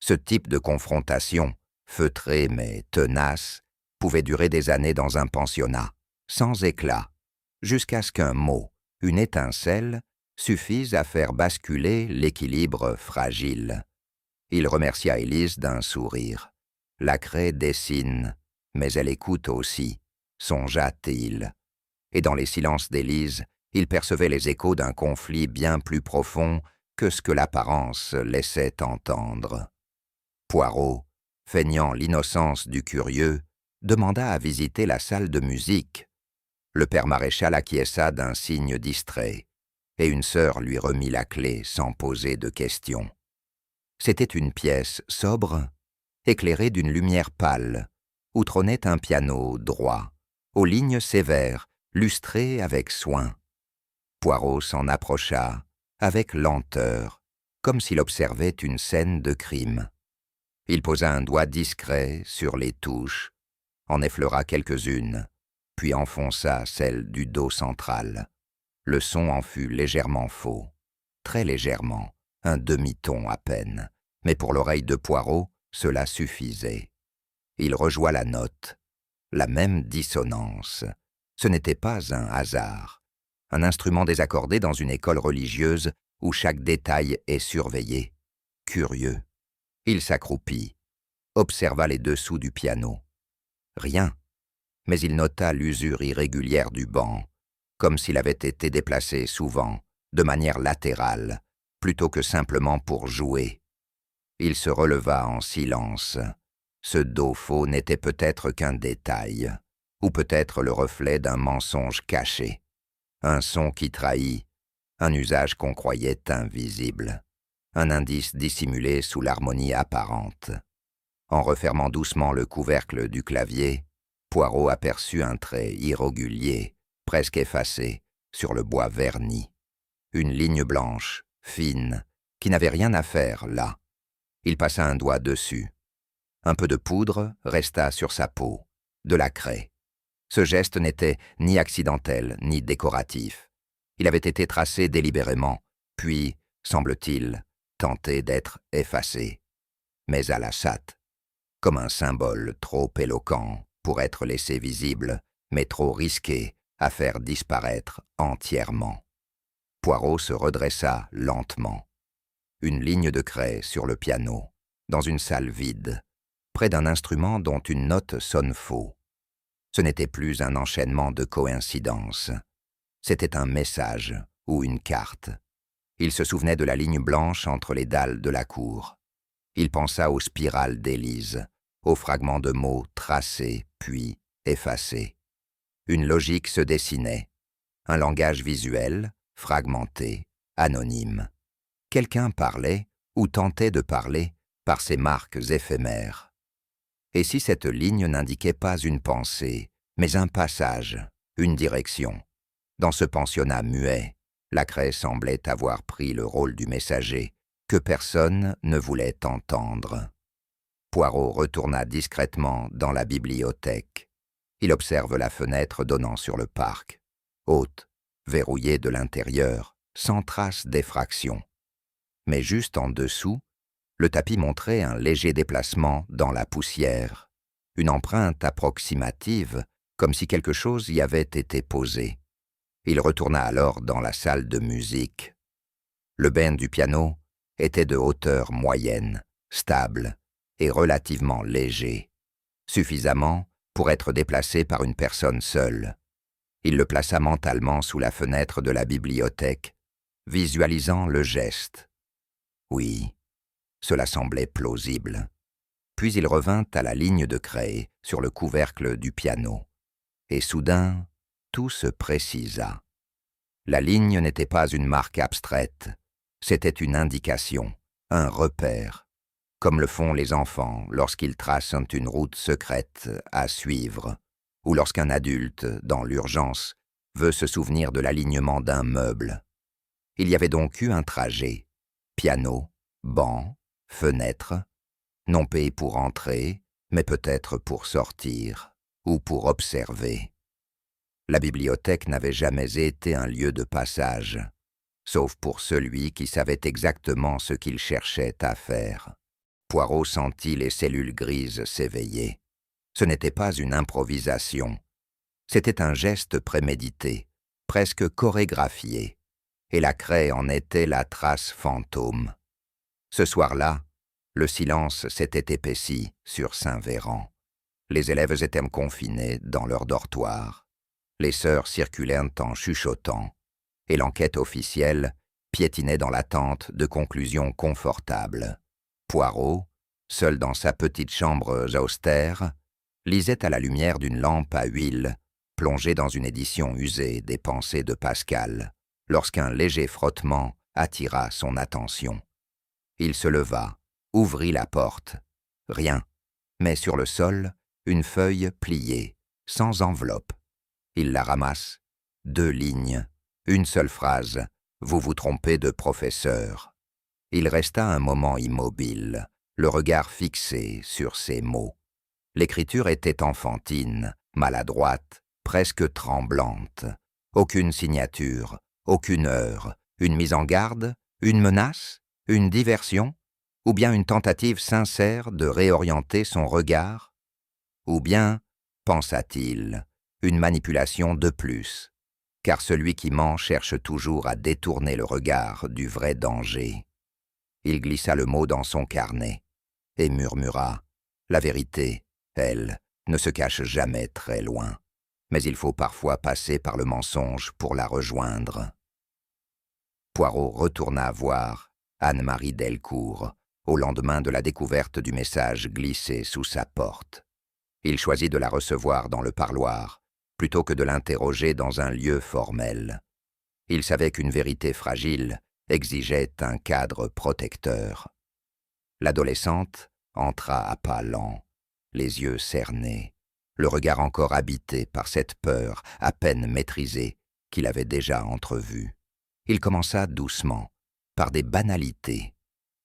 Ce type de confrontation, feutrée mais tenace, pouvait durer des années dans un pensionnat, sans éclat, jusqu'à ce qu'un mot, une étincelle, suffise à faire basculer l'équilibre fragile. Il remercia Élise d'un sourire. La craie dessine, mais elle écoute aussi, songea-t-il. Et dans les silences d'Élise, il percevait les échos d'un conflit bien plus profond que ce que l'apparence laissait entendre. Poirot, feignant l'innocence du curieux, demanda à visiter la salle de musique. Le père maréchal acquiesça d'un signe distrait, et une sœur lui remit la clé sans poser de questions. C'était une pièce sobre, éclairée d'une lumière pâle, où trônait un piano droit, aux lignes sévères, lustré avec soin. Poirot s'en approcha, avec lenteur, comme s'il observait une scène de crime. Il posa un doigt discret sur les touches, en effleura quelques-unes, puis enfonça celle du do central. Le son en fut légèrement faux, très légèrement, un demi-ton à peine, mais pour l'oreille de Poirot, cela suffisait. Il rejoua la note, la même dissonance. Ce n'était pas un hasard. Un instrument désaccordé dans une école religieuse où chaque détail est surveillé. Curieux. Il s'accroupit, observa les dessous du piano. Rien, mais il nota l'usure irrégulière du banc, comme s'il avait été déplacé souvent, de manière latérale, plutôt que simplement pour jouer. Il se releva en silence. Ce do faux n'était peut-être qu'un détail, ou peut-être le reflet d'un mensonge caché, un son qui trahit, un usage qu'on croyait invisible, un indice dissimulé sous l'harmonie apparente. En refermant doucement le couvercle du clavier, Poirot aperçut un trait irrégulier, presque effacé, sur le bois verni. Une ligne blanche, fine, qui n'avait rien à faire là. Il passa un doigt dessus. Un peu de poudre resta sur sa peau, de la craie. Ce geste n'était ni accidentel, ni décoratif. Il avait été tracé délibérément, puis, semble-t-il, tenté d'être effacé. Mais à la chatte, comme un symbole trop éloquent pour être laissé visible, mais trop risqué à faire disparaître entièrement. Poirot se redressa lentement. Une ligne de craie sur le piano, dans une salle vide, près d'un instrument dont une note sonne faux. Ce n'était plus un enchaînement de coïncidences. C'était un message ou une carte. Il se souvenait de la ligne blanche entre les dalles de la cour. Il pensa aux spirales d'Élise, aux fragments de mots tracés puis effacés. Une logique se dessinait, un langage visuel, fragmenté, anonyme. Quelqu'un parlait, ou tentait de parler, par ces marques éphémères. Et si cette ligne n'indiquait pas une pensée, mais un passage, une direction? Dans ce pensionnat muet, la craie semblait avoir pris le rôle du messager, que personne ne voulait entendre. Poirot retourna discrètement dans la bibliothèque. Il observe la fenêtre donnant sur le parc, haute, verrouillée de l'intérieur, sans trace d'effraction. Mais juste en dessous, le tapis montrait un léger déplacement dans la poussière, une empreinte approximative, comme si quelque chose y avait été posé. Il retourna alors dans la salle de musique. Le ben du piano était de hauteur moyenne, stable et relativement léger, suffisamment pour être déplacé par une personne seule. Il le plaça mentalement sous la fenêtre de la bibliothèque, visualisant le geste. Oui, cela semblait plausible. Puis il revint à la ligne de craie sur le couvercle du piano. Et soudain, tout se précisa. La ligne n'était pas une marque abstraite, c'était une indication, un repère, comme le font les enfants lorsqu'ils tracent une route secrète à suivre, ou lorsqu'un adulte, dans l'urgence, veut se souvenir de l'alignement d'un meuble. Il y avait donc eu un trajet, piano, banc, fenêtre, non payé pour entrer, mais peut-être pour sortir, ou pour observer. La bibliothèque n'avait jamais été un lieu de passage, sauf pour celui qui savait exactement ce qu'il cherchait à faire. Poirot sentit les cellules grises s'éveiller. Ce n'était pas une improvisation, c'était un geste prémédité, presque chorégraphié, et la craie en était la trace fantôme. Ce soir-là, le silence s'était épaissi sur Saint-Véran. Les élèves étaient confinés dans leur dortoir. Les sœurs circulèrent en chuchotant, et l'enquête officielle piétinait dans l'attente de conclusions confortables. Poirot, seul dans sa petite chambre austère, lisait à la lumière d'une lampe à huile, plongé dans une édition usée des Pensées de Pascal, lorsqu'un léger frottement attira son attention. Il se leva, ouvrit la porte. Rien, mais sur le sol, une feuille pliée, sans enveloppe. Il la ramasse. 2 lignes, une seule phrase. Vous vous trompez de professeur. Il resta un moment immobile, le regard fixé sur ces mots. L'écriture était enfantine, maladroite, presque tremblante. Aucune signature, aucune heure, une mise en garde, une menace, une diversion, ou bien une tentative sincère de réorienter son regard. Ou bien, pensa-t-il, une manipulation de plus, car celui qui ment cherche toujours à détourner le regard du vrai danger. Il glissa le mot dans son carnet et murmura « La vérité, elle, ne se cache jamais très loin, mais il faut parfois passer par le mensonge pour la rejoindre. » Poirot retourna voir Anne-Marie Delcourt au lendemain de la découverte du message glissé sous sa porte. Il choisit de la recevoir dans le parloir, plutôt que de l'interroger dans un lieu formel. Il savait qu'une vérité fragile exigeait un cadre protecteur. L'adolescente entra à pas lents, les yeux cernés, le regard encore habité par cette peur à peine maîtrisée qu'il avait déjà entrevue. Il commença doucement, par des banalités,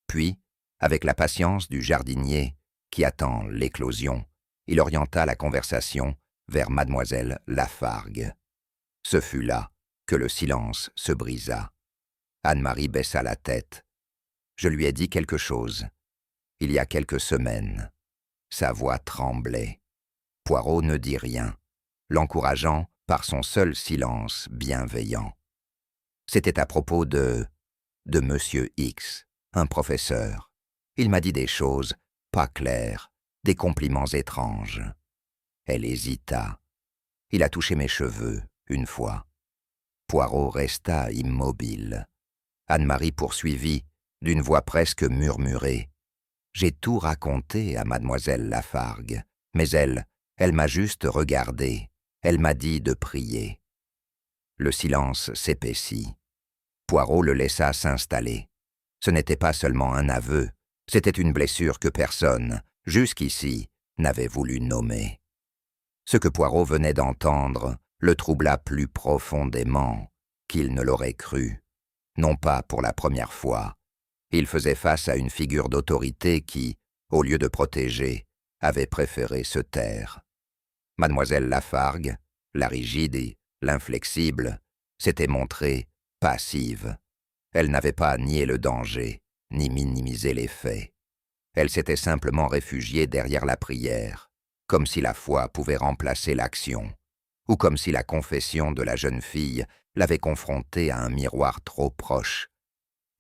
puis, avec la patience du jardinier qui attend l'éclosion, il orienta la conversation vers mademoiselle Lafargue. Ce fut là que le silence se brisa. Anne-Marie baissa la tête. Je lui ai dit quelque chose. Il y a quelques semaines. Sa voix tremblait. Poirot ne dit rien, l'encourageant par son seul silence bienveillant. C'était à propos de Monsieur X, un professeur. Il m'a dit des choses pas claires, des compliments étranges. Elle hésita. Il a touché mes cheveux, une fois. Poirot resta immobile. Anne-Marie poursuivit, d'une voix presque murmurée. J'ai tout raconté à mademoiselle Lafargue, mais elle m'a juste regardé. Elle m'a dit de prier. Le silence s'épaissit. Poirot le laissa s'installer. Ce n'était pas seulement un aveu, c'était une blessure que personne, jusqu'ici, n'avait voulu nommer. Ce que Poirot venait d'entendre le troubla plus profondément qu'il ne l'aurait cru. Non pas pour la première fois. Il faisait face à une figure d'autorité qui, au lieu de protéger, avait préféré se taire. Mademoiselle Lafargue, la rigide et l'inflexible, s'était montrée passive. Elle n'avait pas nié le danger, ni minimisé les faits. Elle s'était simplement réfugiée derrière la prière, comme si la foi pouvait remplacer l'action, ou comme si la confession de la jeune fille l'avait confrontée à un miroir trop proche.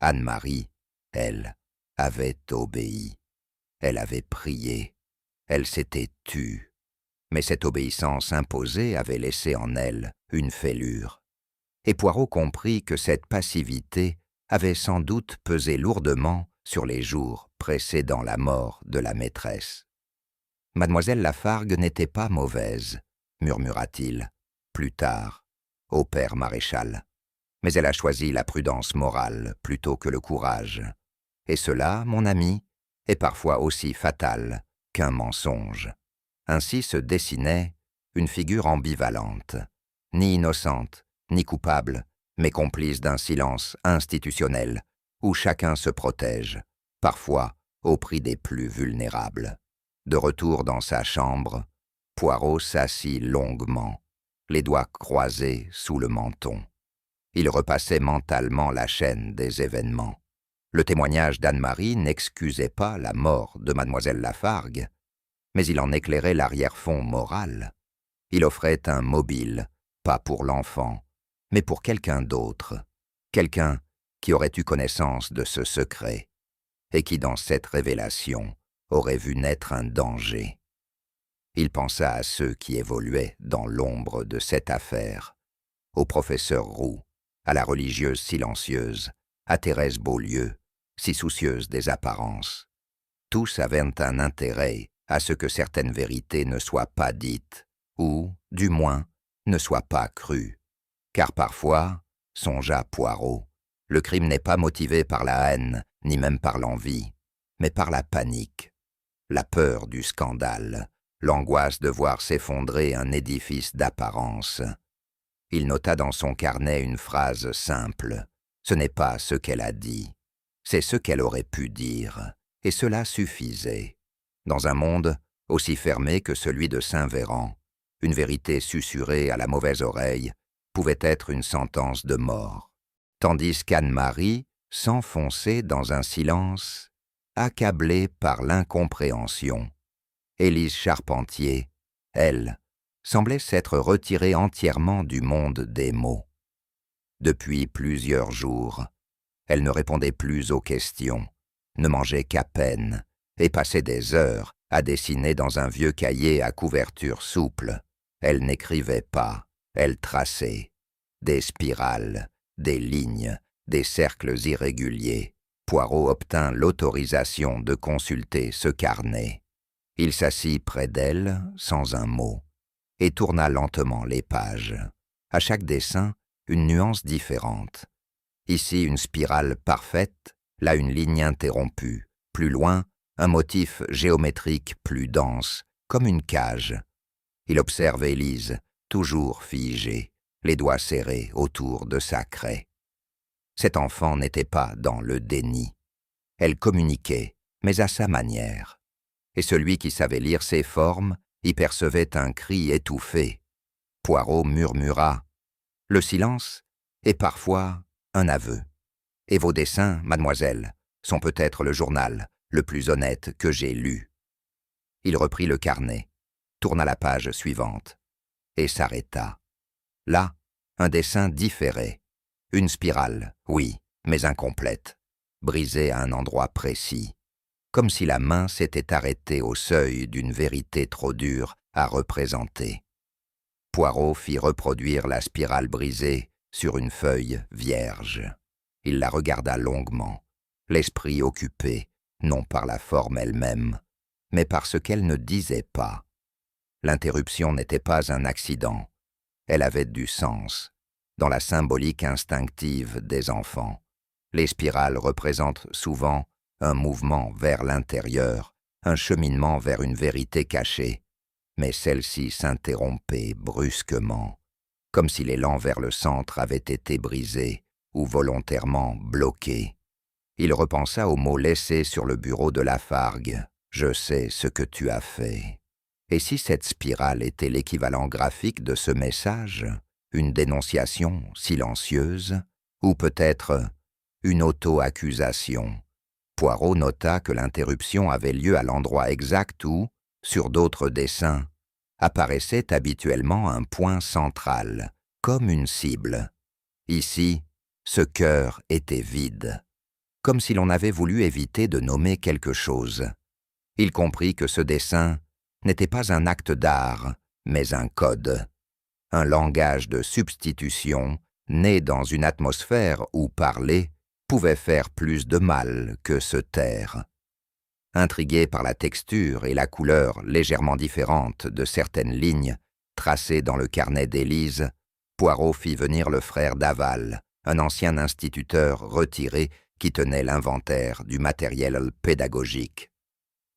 Anne-Marie, elle, avait obéi. Elle avait prié. Elle s'était tue. Mais cette obéissance imposée avait laissé en elle une fêlure. Et Poirot comprit que cette passivité avait sans doute pesé lourdement sur les jours précédant la mort de la maîtresse. « Mademoiselle Lafargue n'était pas mauvaise, » murmura-t-il, plus tard, au père maréchal. Mais elle a choisi la prudence morale plutôt que le courage. Et cela, mon ami, est parfois aussi fatal qu'un mensonge. Ainsi se dessinait une figure ambivalente, ni innocente, ni coupable, mais complice d'un silence institutionnel, où chacun se protège, parfois au prix des plus vulnérables. De retour dans sa chambre, Poirot s'assit longuement, les doigts croisés sous le menton. Il repassait mentalement la chaîne des événements. Le témoignage d'Anne-Marie n'excusait pas la mort de mademoiselle Lafargue, mais il en éclairait l'arrière-fond moral. Il offrait un mobile, pas pour l'enfant, mais pour quelqu'un d'autre, quelqu'un qui aurait eu connaissance de ce secret, et qui, dans cette révélation, aurait vu naître un danger. Il pensa à ceux qui évoluaient dans l'ombre de cette affaire, au professeur Roux, à la religieuse silencieuse, à Thérèse Beaulieu, si soucieuse des apparences. Tous avaient un intérêt à ce que certaines vérités ne soient pas dites, ou, du moins, ne soient pas crues. Car parfois, songea Poirot, le crime n'est pas motivé par la haine, ni même par l'envie, mais par la panique, la peur du scandale, l'angoisse de voir s'effondrer un édifice d'apparence. Il nota dans son carnet une phrase simple. Ce n'est pas ce qu'elle a dit, c'est ce qu'elle aurait pu dire, et cela suffisait. Dans un monde aussi fermé que celui de Saint-Véran, une vérité susurrée à la mauvaise oreille pouvait être une sentence de mort, tandis qu'Anne-Marie s'enfonçait dans un silence accablé par l'incompréhension, Élise Charpentier, elle, semblait s'être retirée entièrement du monde des mots. Depuis plusieurs jours, elle ne répondait plus aux questions, ne mangeait qu'à peine, et passait des heures à dessiner dans un vieux cahier à couverture souple. Elle n'écrivait pas, elle traçait. Des spirales, des lignes, des cercles irréguliers. Poirot obtint l'autorisation de consulter ce carnet. Il s'assit près d'elle, sans un mot, et tourna lentement les pages. À chaque dessin, une nuance différente. Ici une spirale parfaite, là une ligne interrompue. Plus loin, un motif géométrique plus dense, comme une cage. Il observe Élise, toujours figée, les doigts serrés autour de sa craie. Cet enfant n'était pas dans le déni. Elle communiquait, mais à sa manière. Et celui qui savait lire ses formes y percevait un cri étouffé. Poirot murmura « Le silence est parfois un aveu. Et vos dessins, mademoiselle, sont peut-être le journal le plus honnête que j'ai lu. » Il reprit le carnet, tourna la page suivante et s'arrêta. Là, un dessin différait. Une spirale, oui, mais incomplète, brisée à un endroit précis, comme si la main s'était arrêtée au seuil d'une vérité trop dure à représenter. Poirot fit reproduire la spirale brisée sur une feuille vierge. Il la regarda longuement, l'esprit occupé, non par la forme elle-même, mais par ce qu'elle ne disait pas. L'interruption n'était pas un accident, elle avait du sens. Dans la symbolique instinctive des enfants, les spirales représentent souvent un mouvement vers l'intérieur, un cheminement vers une vérité cachée, mais celle-ci s'interrompait brusquement, comme si l'élan vers le centre avait été brisé ou volontairement bloqué. Il repensa aux mots laissés sur le bureau de Lafargue. « Je sais ce que tu as fait. » Et si cette spirale était l'équivalent graphique de ce message, une dénonciation silencieuse, ou peut-être une auto-accusation. Poirot nota que l'interruption avait lieu à l'endroit exact où, sur d'autres dessins, apparaissait habituellement un point central, comme une cible. Ici, ce cœur était vide, comme si l'on avait voulu éviter de nommer quelque chose. Il comprit que ce dessin n'était pas un acte d'art, mais un code. Un langage de substitution, né dans une atmosphère où parler pouvait faire plus de mal que se taire. Intrigué par la texture et la couleur légèrement différentes de certaines lignes tracées dans le carnet d'Élise, Poirot fit venir le frère Daval, un ancien instituteur retiré qui tenait l'inventaire du matériel pédagogique.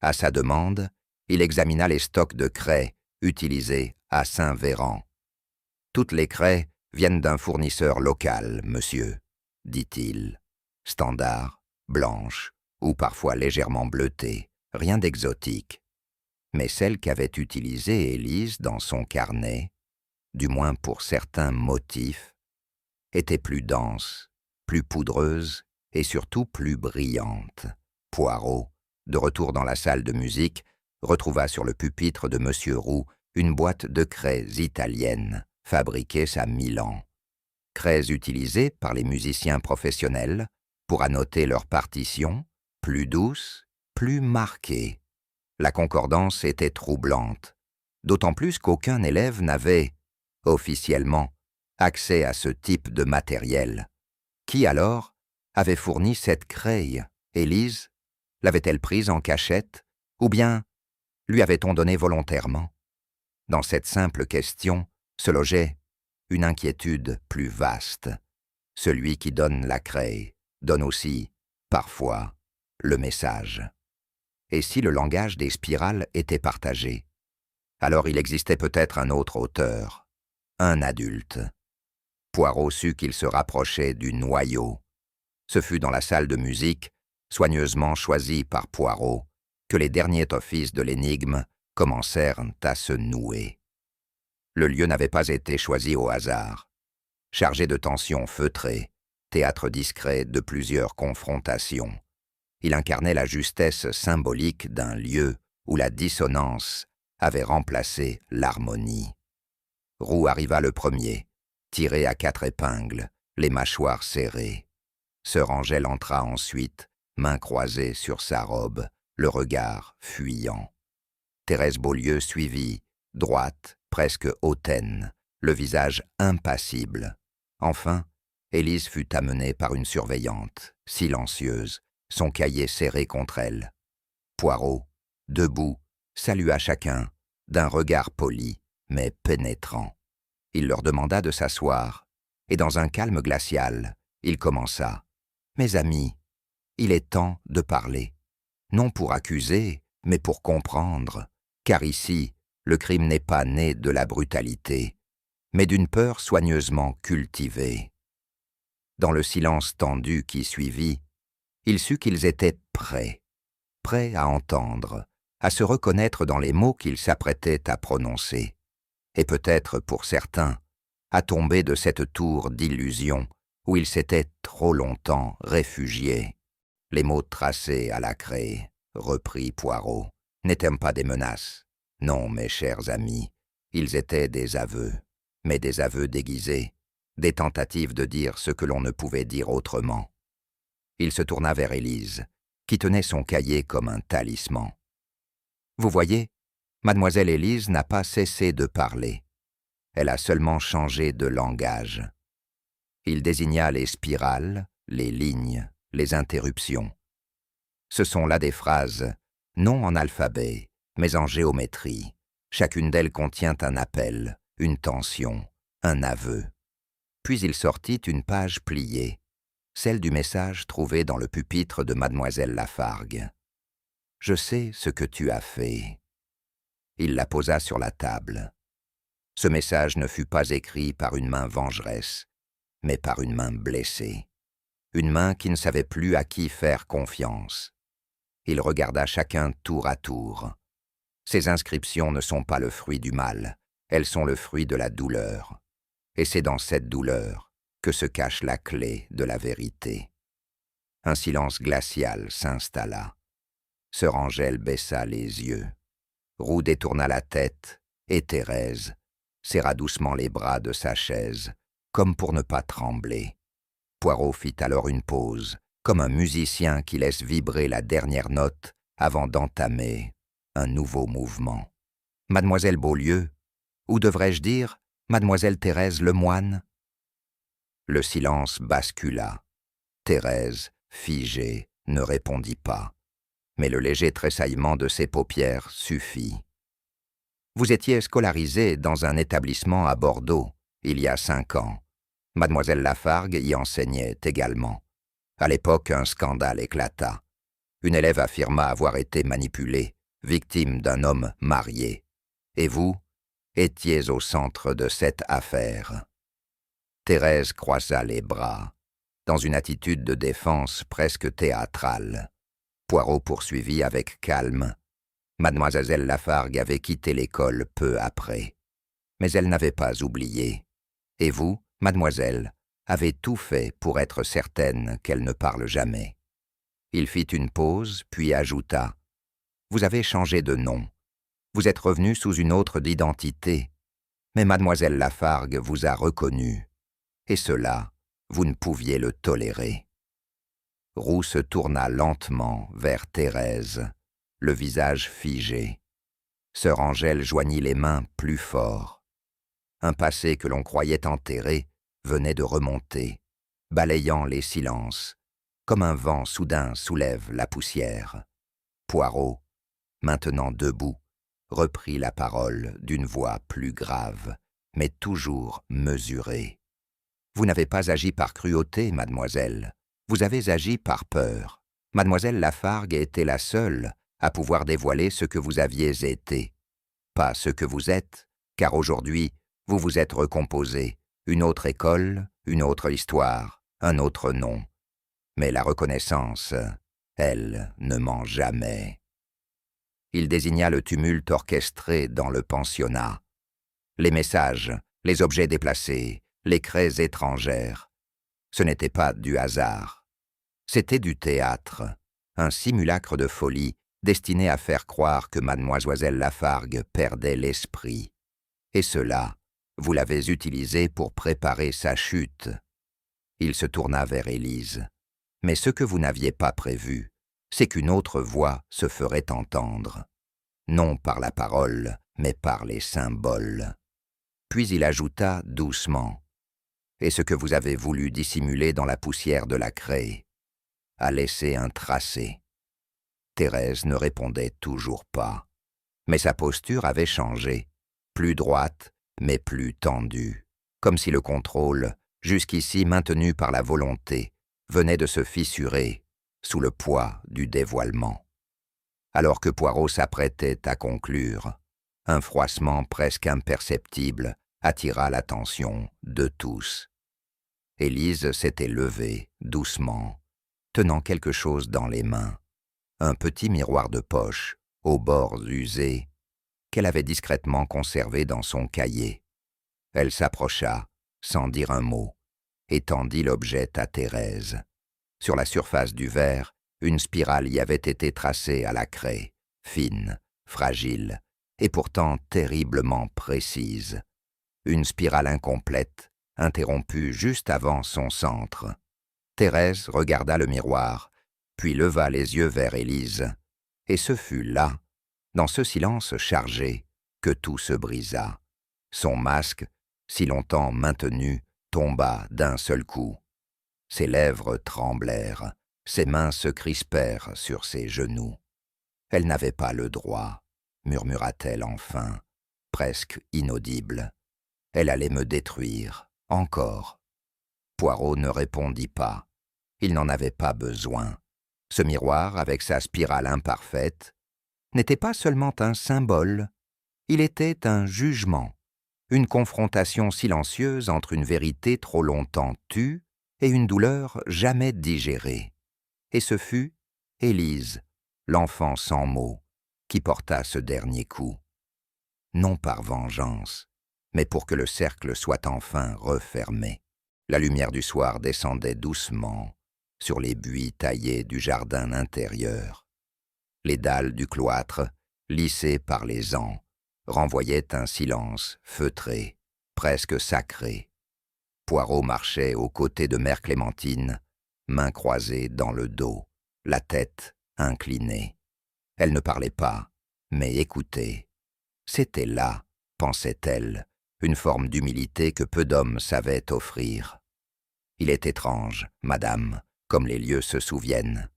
À sa demande, il examina les stocks de craie utilisés à Saint-Véran. « Toutes les craies viennent d'un fournisseur local, monsieur, » dit-il. « Standard, blanche ou parfois légèrement bleutée, rien d'exotique. Mais celle qu'avait utilisée Élise dans son carnet, du moins pour certains motifs, était plus dense, plus poudreuse et surtout plus brillante. » Poirot, de retour dans la salle de musique, retrouva sur le pupitre de M. Roux une boîte de craies italiennes, fabriquées à Milan. Craies utilisées par les musiciens professionnels pour annoter leurs partitions, plus douces, plus marquées. La concordance était troublante, d'autant plus qu'aucun élève n'avait, officiellement, accès à ce type de matériel. Qui alors avait fourni cette craie? Élise? L'avait-elle prise en cachette? Ou bien lui avait-on donné volontairement? Dans cette simple question se logeait une inquiétude plus vaste. Celui qui donne la craie donne aussi, parfois, le message. Et si le langage des spirales était partagé, alors il existait peut-être un autre auteur, un adulte. Poirot sut qu'il se rapprochait du noyau. Ce fut dans la salle de musique, soigneusement choisie par Poirot, que les derniers offices de l'énigme commencèrent à se nouer. Le lieu n'avait pas été choisi au hasard. Chargé de tensions feutrées, théâtre discret de plusieurs confrontations, il incarnait la justesse symbolique d'un lieu où la dissonance avait remplacé l'harmonie. Roux arriva le premier, tiré à 4 épingles, les mâchoires serrées. Sœur Angèle entra ensuite, mains croisées sur sa robe, le regard fuyant. Thérèse Beaulieu suivit, droite, presque hautaine, le visage impassible. Enfin, Élise fut amenée par une surveillante, silencieuse, son cahier serré contre elle. Poirot, debout, salua chacun, d'un regard poli, mais pénétrant. Il leur demanda de s'asseoir, et dans un calme glacial, il commença. « Mes amis, il est temps de parler. Non pour accuser, mais pour comprendre, car ici, le crime n'est pas né de la brutalité, mais d'une peur soigneusement cultivée. » Dans le silence tendu qui suivit, il sut qu'ils étaient prêts à entendre, à se reconnaître dans les mots qu'ils s'apprêtaient à prononcer, et peut-être, pour certains, à tomber de cette tour d'illusion où ils s'étaient trop longtemps réfugiés. Les mots tracés à la craie, reprit Poirot, n'étaient pas des menaces. Non, mes chers amis, ils étaient des aveux, mais des aveux déguisés, des tentatives de dire ce que l'on ne pouvait dire autrement. Il se tourna vers Élise, qui tenait son cahier comme un talisman. « Vous voyez, mademoiselle Élise n'a pas cessé de parler. Elle a seulement changé de langage. » Il désigna les spirales, les lignes, les interruptions. Ce sont là des phrases, non en alphabet, mais en géométrie. Chacune d'elles contient un appel, une tension, un aveu. Puis il sortit une page pliée, celle du message trouvé dans le pupitre de mademoiselle Lafargue. « Je sais ce que tu as fait. » Il la posa sur la table. Ce message ne fut pas écrit par une main vengeresse, mais par une main blessée. Une main qui ne savait plus à qui faire confiance. Il regarda chacun tour à tour. Ces inscriptions ne sont pas le fruit du mal, elles sont le fruit de la douleur. Et c'est dans cette douleur que se cache la clé de la vérité. Un silence glacial s'installa. Sœur Angèle baissa les yeux. Roux détourna la tête, et Thérèse serra doucement les bras de sa chaise, comme pour ne pas trembler. Poirot fit alors une pause, comme un musicien qui laisse vibrer la dernière note avant d'entamer un nouveau mouvement. « Mademoiselle Beaulieu, ou devrais-je dire Mademoiselle Thérèse Lemoine ?» Le silence bascula. Thérèse, figée, ne répondit pas, mais le léger tressaillement de ses paupières suffit. « Vous étiez scolarisée dans un établissement à Bordeaux, il y a 5 ans. Mademoiselle Lafargue y enseignait également. À l'époque, un scandale éclata. Une élève affirma avoir été manipulée, victime d'un homme marié. Et vous étiez au centre de cette affaire. » Thérèse croisa les bras, dans une attitude de défense presque théâtrale. Poirot poursuivit avec calme. Mademoiselle Lafargue avait quitté l'école peu après. Mais elle n'avait pas oublié. Et vous, mademoiselle, avez tout fait pour être certaine qu'elle ne parle jamais. Il fit une pause, puis ajouta « Vous avez changé de nom. Vous êtes revenu sous une autre identité. Mais mademoiselle Lafargue vous a reconnu. Et cela, vous ne pouviez le tolérer. » Roux se tourna lentement vers Thérèse, le visage figé. Sœur Angèle joignit les mains plus fort. Un passé que l'on croyait enterré venait de remonter, balayant les silences, comme un vent soudain soulève la poussière. Poirot, maintenant debout, reprit la parole d'une voix plus grave, mais toujours mesurée. « Vous n'avez pas agi par cruauté, mademoiselle. Vous avez agi par peur. Mademoiselle Lafargue était la seule à pouvoir dévoiler ce que vous aviez été. Pas ce que vous êtes, car aujourd'hui, vous vous êtes recomposé. Une autre école, une autre histoire, un autre nom. Mais la reconnaissance, elle, ne ment jamais. » Il désigna le tumulte orchestré dans le pensionnat. Les messages, les objets déplacés, les craies étrangères. Ce n'était pas du hasard. C'était du théâtre, un simulacre de folie destiné à faire croire que mademoiselle Lafargue perdait l'esprit. Et cela, vous l'avez utilisé pour préparer sa chute. Il se tourna vers Élise. Mais ce que vous n'aviez pas prévu, c'est qu'une autre voix se ferait entendre. Non par la parole, mais par les symboles. Puis il ajouta doucement. Et ce que vous avez voulu dissimuler dans la poussière de la craie a laissé un tracé. Thérèse ne répondait toujours pas. Mais sa posture avait changé, plus droite, mais plus tendue, comme si le contrôle, jusqu'ici maintenu par la volonté, venait de se fissurer sous le poids du dévoilement. Alors que Poirot s'apprêtait à conclure, un froissement presque imperceptible attira l'attention de tous. Élise s'était levée, doucement, tenant quelque chose dans les mains, un petit miroir de poche, aux bords usés, qu'elle avait discrètement conservé dans son cahier. Elle s'approcha, sans dire un mot, et tendit l'objet à Thérèse. Sur la surface du verre, une spirale y avait été tracée à la craie, fine, fragile, et pourtant terriblement précise. Une spirale incomplète, interrompue juste avant son centre. Thérèse regarda le miroir, puis leva les yeux vers Élise, et ce fut là, dans ce silence chargé, que tout se brisa. Son masque, si longtemps maintenu, tomba d'un seul coup. Ses lèvres tremblèrent, ses mains se crispèrent sur ses genoux. Elle n'avait pas le droit, murmura-t-elle enfin, presque inaudible. Elle allait me détruire, encore. Poirot ne répondit pas. Il n'en avait pas besoin. Ce miroir, avec sa spirale imparfaite, n'était pas seulement un symbole, il était un jugement, une confrontation silencieuse entre une vérité trop longtemps tue et une douleur jamais digérée. Et ce fut Élise, l'enfant sans mots, qui porta ce dernier coup. Non par vengeance, mais pour que le cercle soit enfin refermé. La lumière du soir descendait doucement sur les buis taillés du jardin intérieur. Les dalles du cloître, lissées par les ans, renvoyaient un silence feutré, presque sacré. Poirot marchait aux côtés de Mère Clémentine, mains croisées dans le dos, la tête inclinée. Elle ne parlait pas, mais écoutait. C'était là, pensait-elle, une forme d'humilité que peu d'hommes savaient offrir. « Il est étrange, madame, comme les lieux se souviennent, »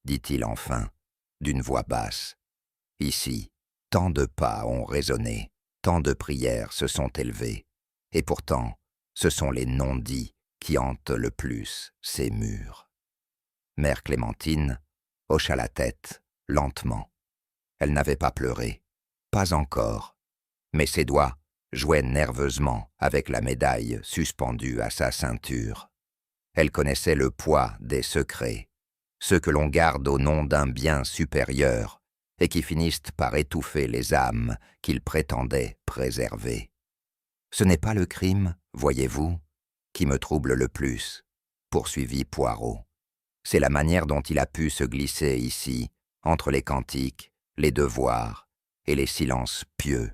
dit-il enfin, d'une voix basse. « Ici, tant de pas ont résonné, tant de prières se sont élevées, et pourtant, ce sont les non-dits qui hantent le plus ces murs. » Mère Clémentine hocha la tête, lentement. Elle n'avait pas pleuré, pas encore, mais ses doigts jouaient nerveusement avec la médaille suspendue à sa ceinture. Elle connaissait le poids des secrets, ceux que l'on garde au nom d'un bien supérieur et qui finissent par étouffer les âmes qu'ils prétendaient préserver. Ce n'est pas le crime, voyez-vous, qui me trouble le plus, poursuivit Poirot. C'est la manière dont il a pu se glisser ici, entre les cantiques, les devoirs et les silences pieux.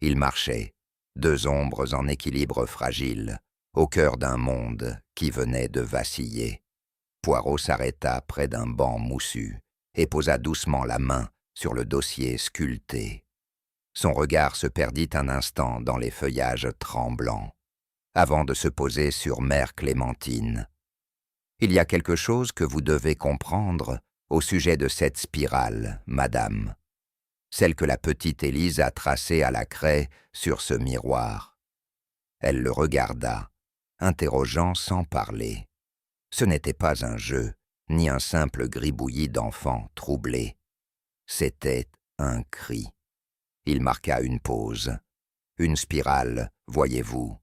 Il marchait, deux ombres en équilibre fragile, au cœur d'un monde qui venait de vaciller. Poirot s'arrêta près d'un banc moussu et posa doucement la main sur le dossier sculpté. Son regard se perdit un instant dans les feuillages tremblants, avant de se poser sur Mère Clémentine. « Il y a quelque chose que vous devez comprendre au sujet de cette spirale, madame, celle que la petite Élise a tracée à la craie sur ce miroir. » Elle le regarda, interrogeant sans parler. Ce n'était pas un jeu, ni un simple gribouillis d'enfant troublé. C'était un cri. Il marqua une pause. Une spirale, voyez-vous.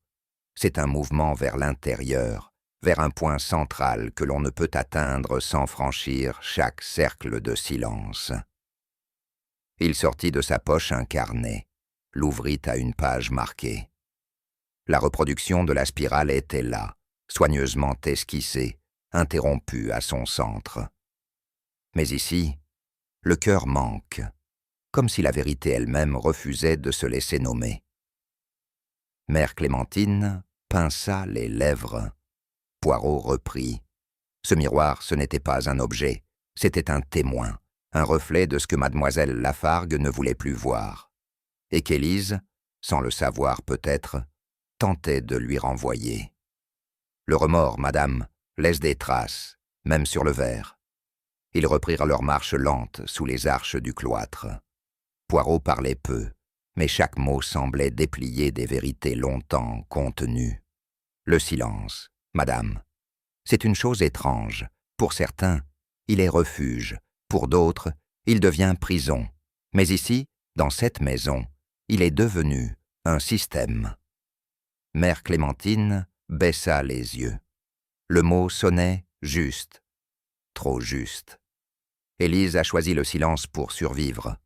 C'est un mouvement vers l'intérieur, vers un point central que l'on ne peut atteindre sans franchir chaque cercle de silence. Il sortit de sa poche un carnet, l'ouvrit à une page marquée. La reproduction de la spirale était là, soigneusement esquissée, interrompue à son centre. Mais ici, Le cœur manque, comme si la vérité elle-même refusait de se laisser nommer. Mère Clémentine pinça les lèvres. Poirot reprit. Ce miroir, ce n'était pas un objet, c'était un témoin, un reflet de ce que mademoiselle Lafargue ne voulait plus voir, et qu'Élise, sans le savoir peut-être, tentait de lui renvoyer. Le remords, madame, laisse des traces, même sur le verre. Ils reprirent leur marche lente sous les arches du cloître. Poirot parlait peu, mais chaque mot semblait déplier des vérités longtemps contenues. Le silence, madame, c'est une chose étrange. Pour certains, il est refuge, pour d'autres, il devient prison. Mais ici, dans cette maison, il est devenu un système. Mère Clémentine baissa les yeux. Le mot sonnait juste, trop juste. Élise a choisi le silence pour survivre,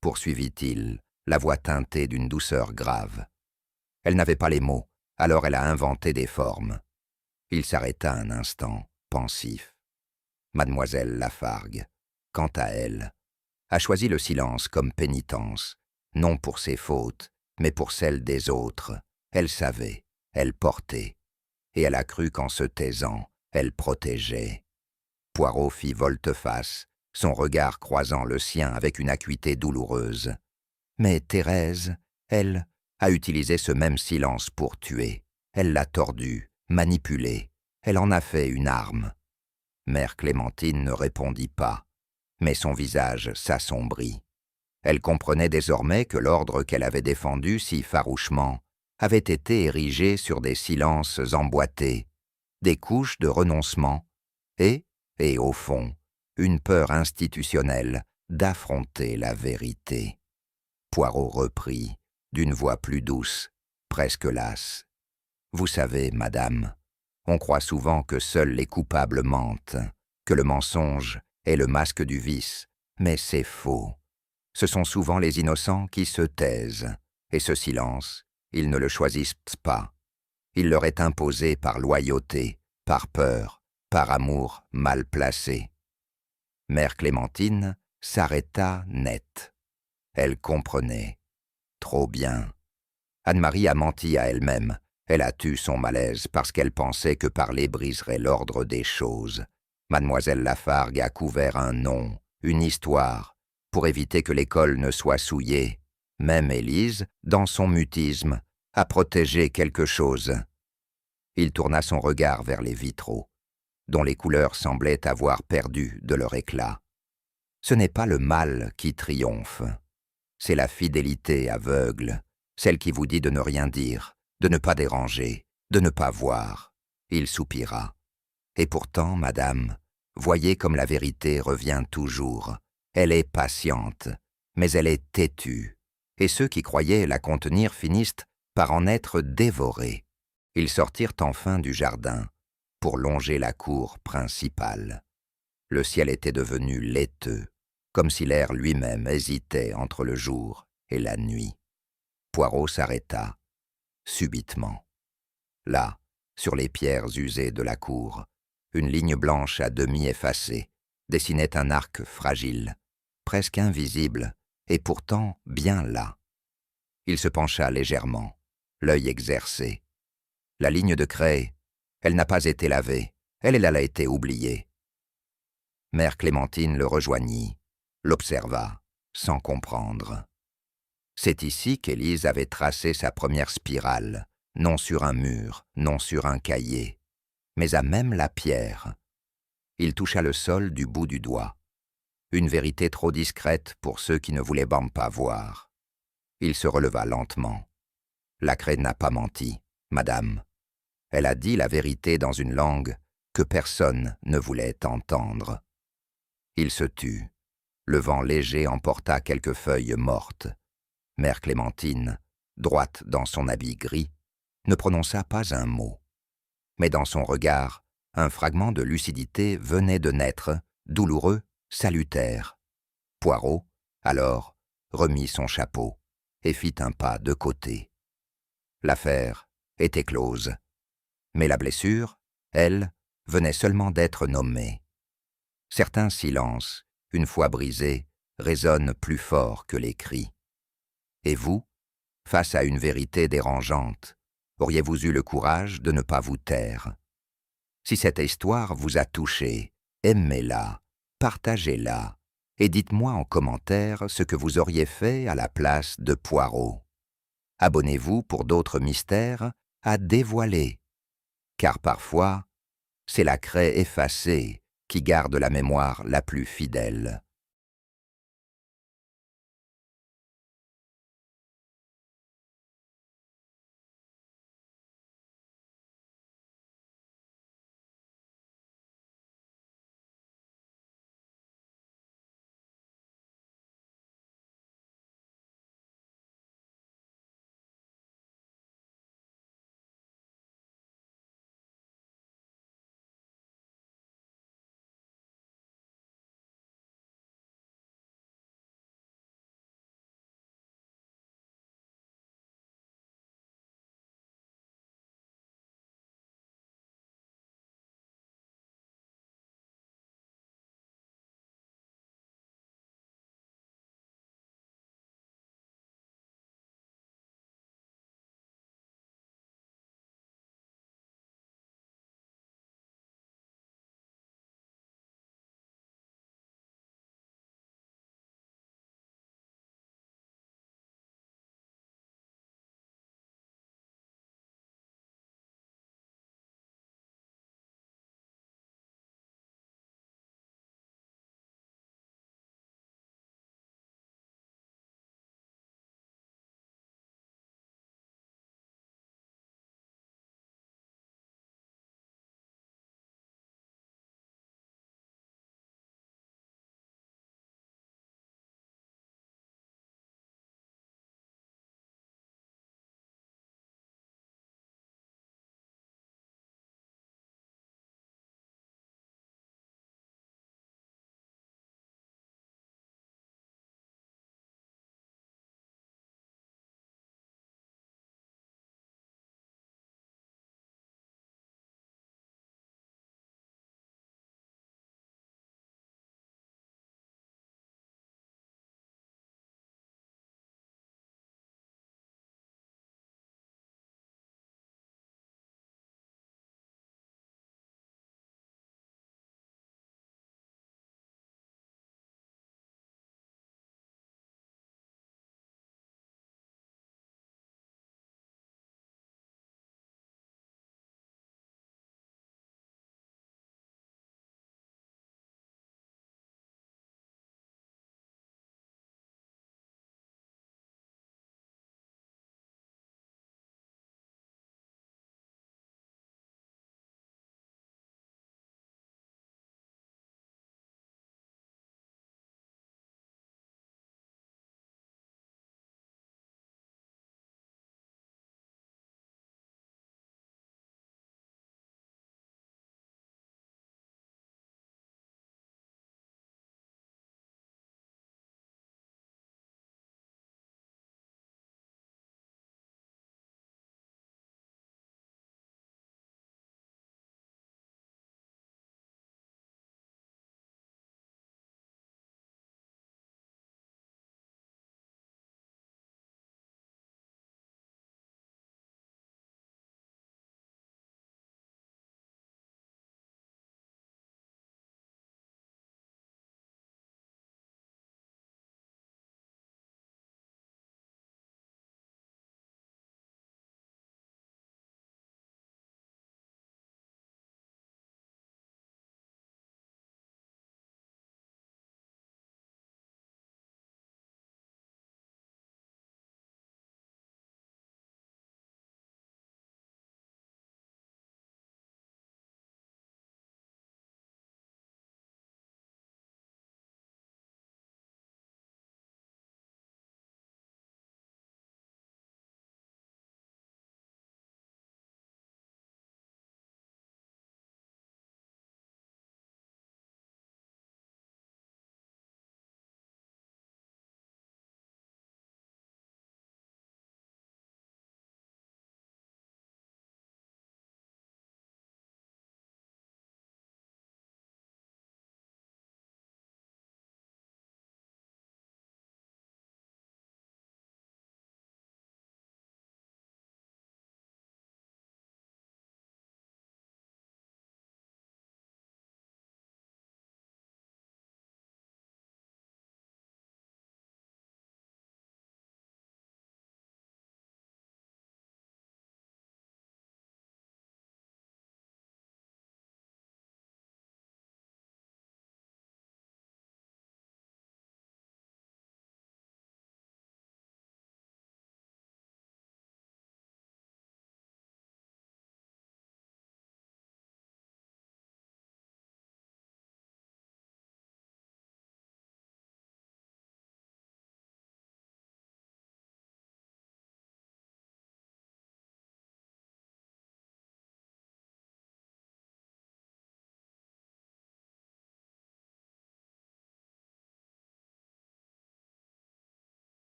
poursuivit-il, la voix teintée d'une douceur grave. Elle n'avait pas les mots, alors elle a inventé des formes. Il s'arrêta un instant, pensif. Mademoiselle Lafargue, quant à elle, a choisi le silence comme pénitence, non pour ses fautes, mais pour celles des autres. Elle savait, elle portait, et elle a cru qu'en se taisant, elle protégeait. Poirot fit volte-face, son regard croisant le sien avec une acuité douloureuse. Mais Thérèse, elle, a utilisé ce même silence pour tuer. Elle l'a tordu, manipulé. Elle en a fait une arme. Mère Clémentine ne répondit pas, mais son visage s'assombrit. Elle comprenait désormais que l'ordre qu'elle avait défendu si farouchement avait été érigé sur des silences emboîtés, des couches de renoncement et au fond, une peur institutionnelle d'affronter la vérité. Poirot reprit, d'une voix plus douce, presque lasse. « Vous savez, madame, on croit souvent que seuls les coupables mentent, que le mensonge est le masque du vice, mais c'est faux. Ce sont souvent les innocents qui se taisent, et ce silence, ils ne le choisissent pas. Il leur est imposé par loyauté, par peur, par amour mal placé. » Mère Clémentine s'arrêta net. Elle comprenait. Trop bien. Anne-Marie a menti à elle-même. Elle a tu son malaise parce qu'elle pensait que parler briserait l'ordre des choses. Mademoiselle Lafargue a couvert un nom, une histoire, pour éviter que l'école ne soit souillée. Même Élise, dans son mutisme, a protégé quelque chose. Il tourna son regard vers les vitraux, dont les couleurs semblaient avoir perdu de leur éclat. Ce n'est pas le mal qui triomphe, c'est la fidélité aveugle, celle qui vous dit de ne rien dire, de ne pas déranger, de ne pas voir. Il soupira. Et pourtant, madame, voyez comme la vérité revient toujours. Elle est patiente, mais elle est têtue, et ceux qui croyaient la contenir finissent par en être dévorés. Ils sortirent enfin du jardin, pour longer la cour principale. Le ciel était devenu laiteux, comme si l'air lui-même hésitait entre le jour et la nuit. Poirot s'arrêta, subitement. Là, sur les pierres usées de la cour, une ligne blanche à demi effacée dessinait un arc fragile, presque invisible, et pourtant bien là. Il se pencha légèrement, l'œil exercé. La ligne de craie, elle n'a pas été lavée, elle a été oubliée. Mère Clémentine le rejoignit, l'observa, sans comprendre. C'est ici qu'Élise avait tracé sa première spirale, non sur un mur, non sur un cahier, mais à même la pierre. Il toucha le sol du bout du doigt. Une vérité trop discrète pour ceux qui ne voulaient bam pas voir. Il se releva lentement. La craie n'a pas menti, madame. Elle a dit la vérité dans une langue que personne ne voulait entendre. Il se tut. Le vent léger emporta quelques feuilles mortes. Mère Clémentine, droite dans son habit gris, ne prononça pas un mot. Mais dans son regard, un fragment de lucidité venait de naître, douloureux, salutaire. Poirot, alors, remit son chapeau et fit un pas de côté. L'affaire était close. Mais la blessure, elle, venait seulement d'être nommée. Certains silences, une fois brisés, résonne plus fort que les cris. Et vous, face à une vérité dérangeante, auriez-vous eu le courage de ne pas vous taire? Si cette histoire vous a touché, aimez-la, partagez-la, et dites-moi en commentaire ce que vous auriez fait à la place de Poirot. Abonnez-vous pour d'autres mystères à dévoiler, car parfois, c'est la craie effacée qui garde la mémoire la plus fidèle.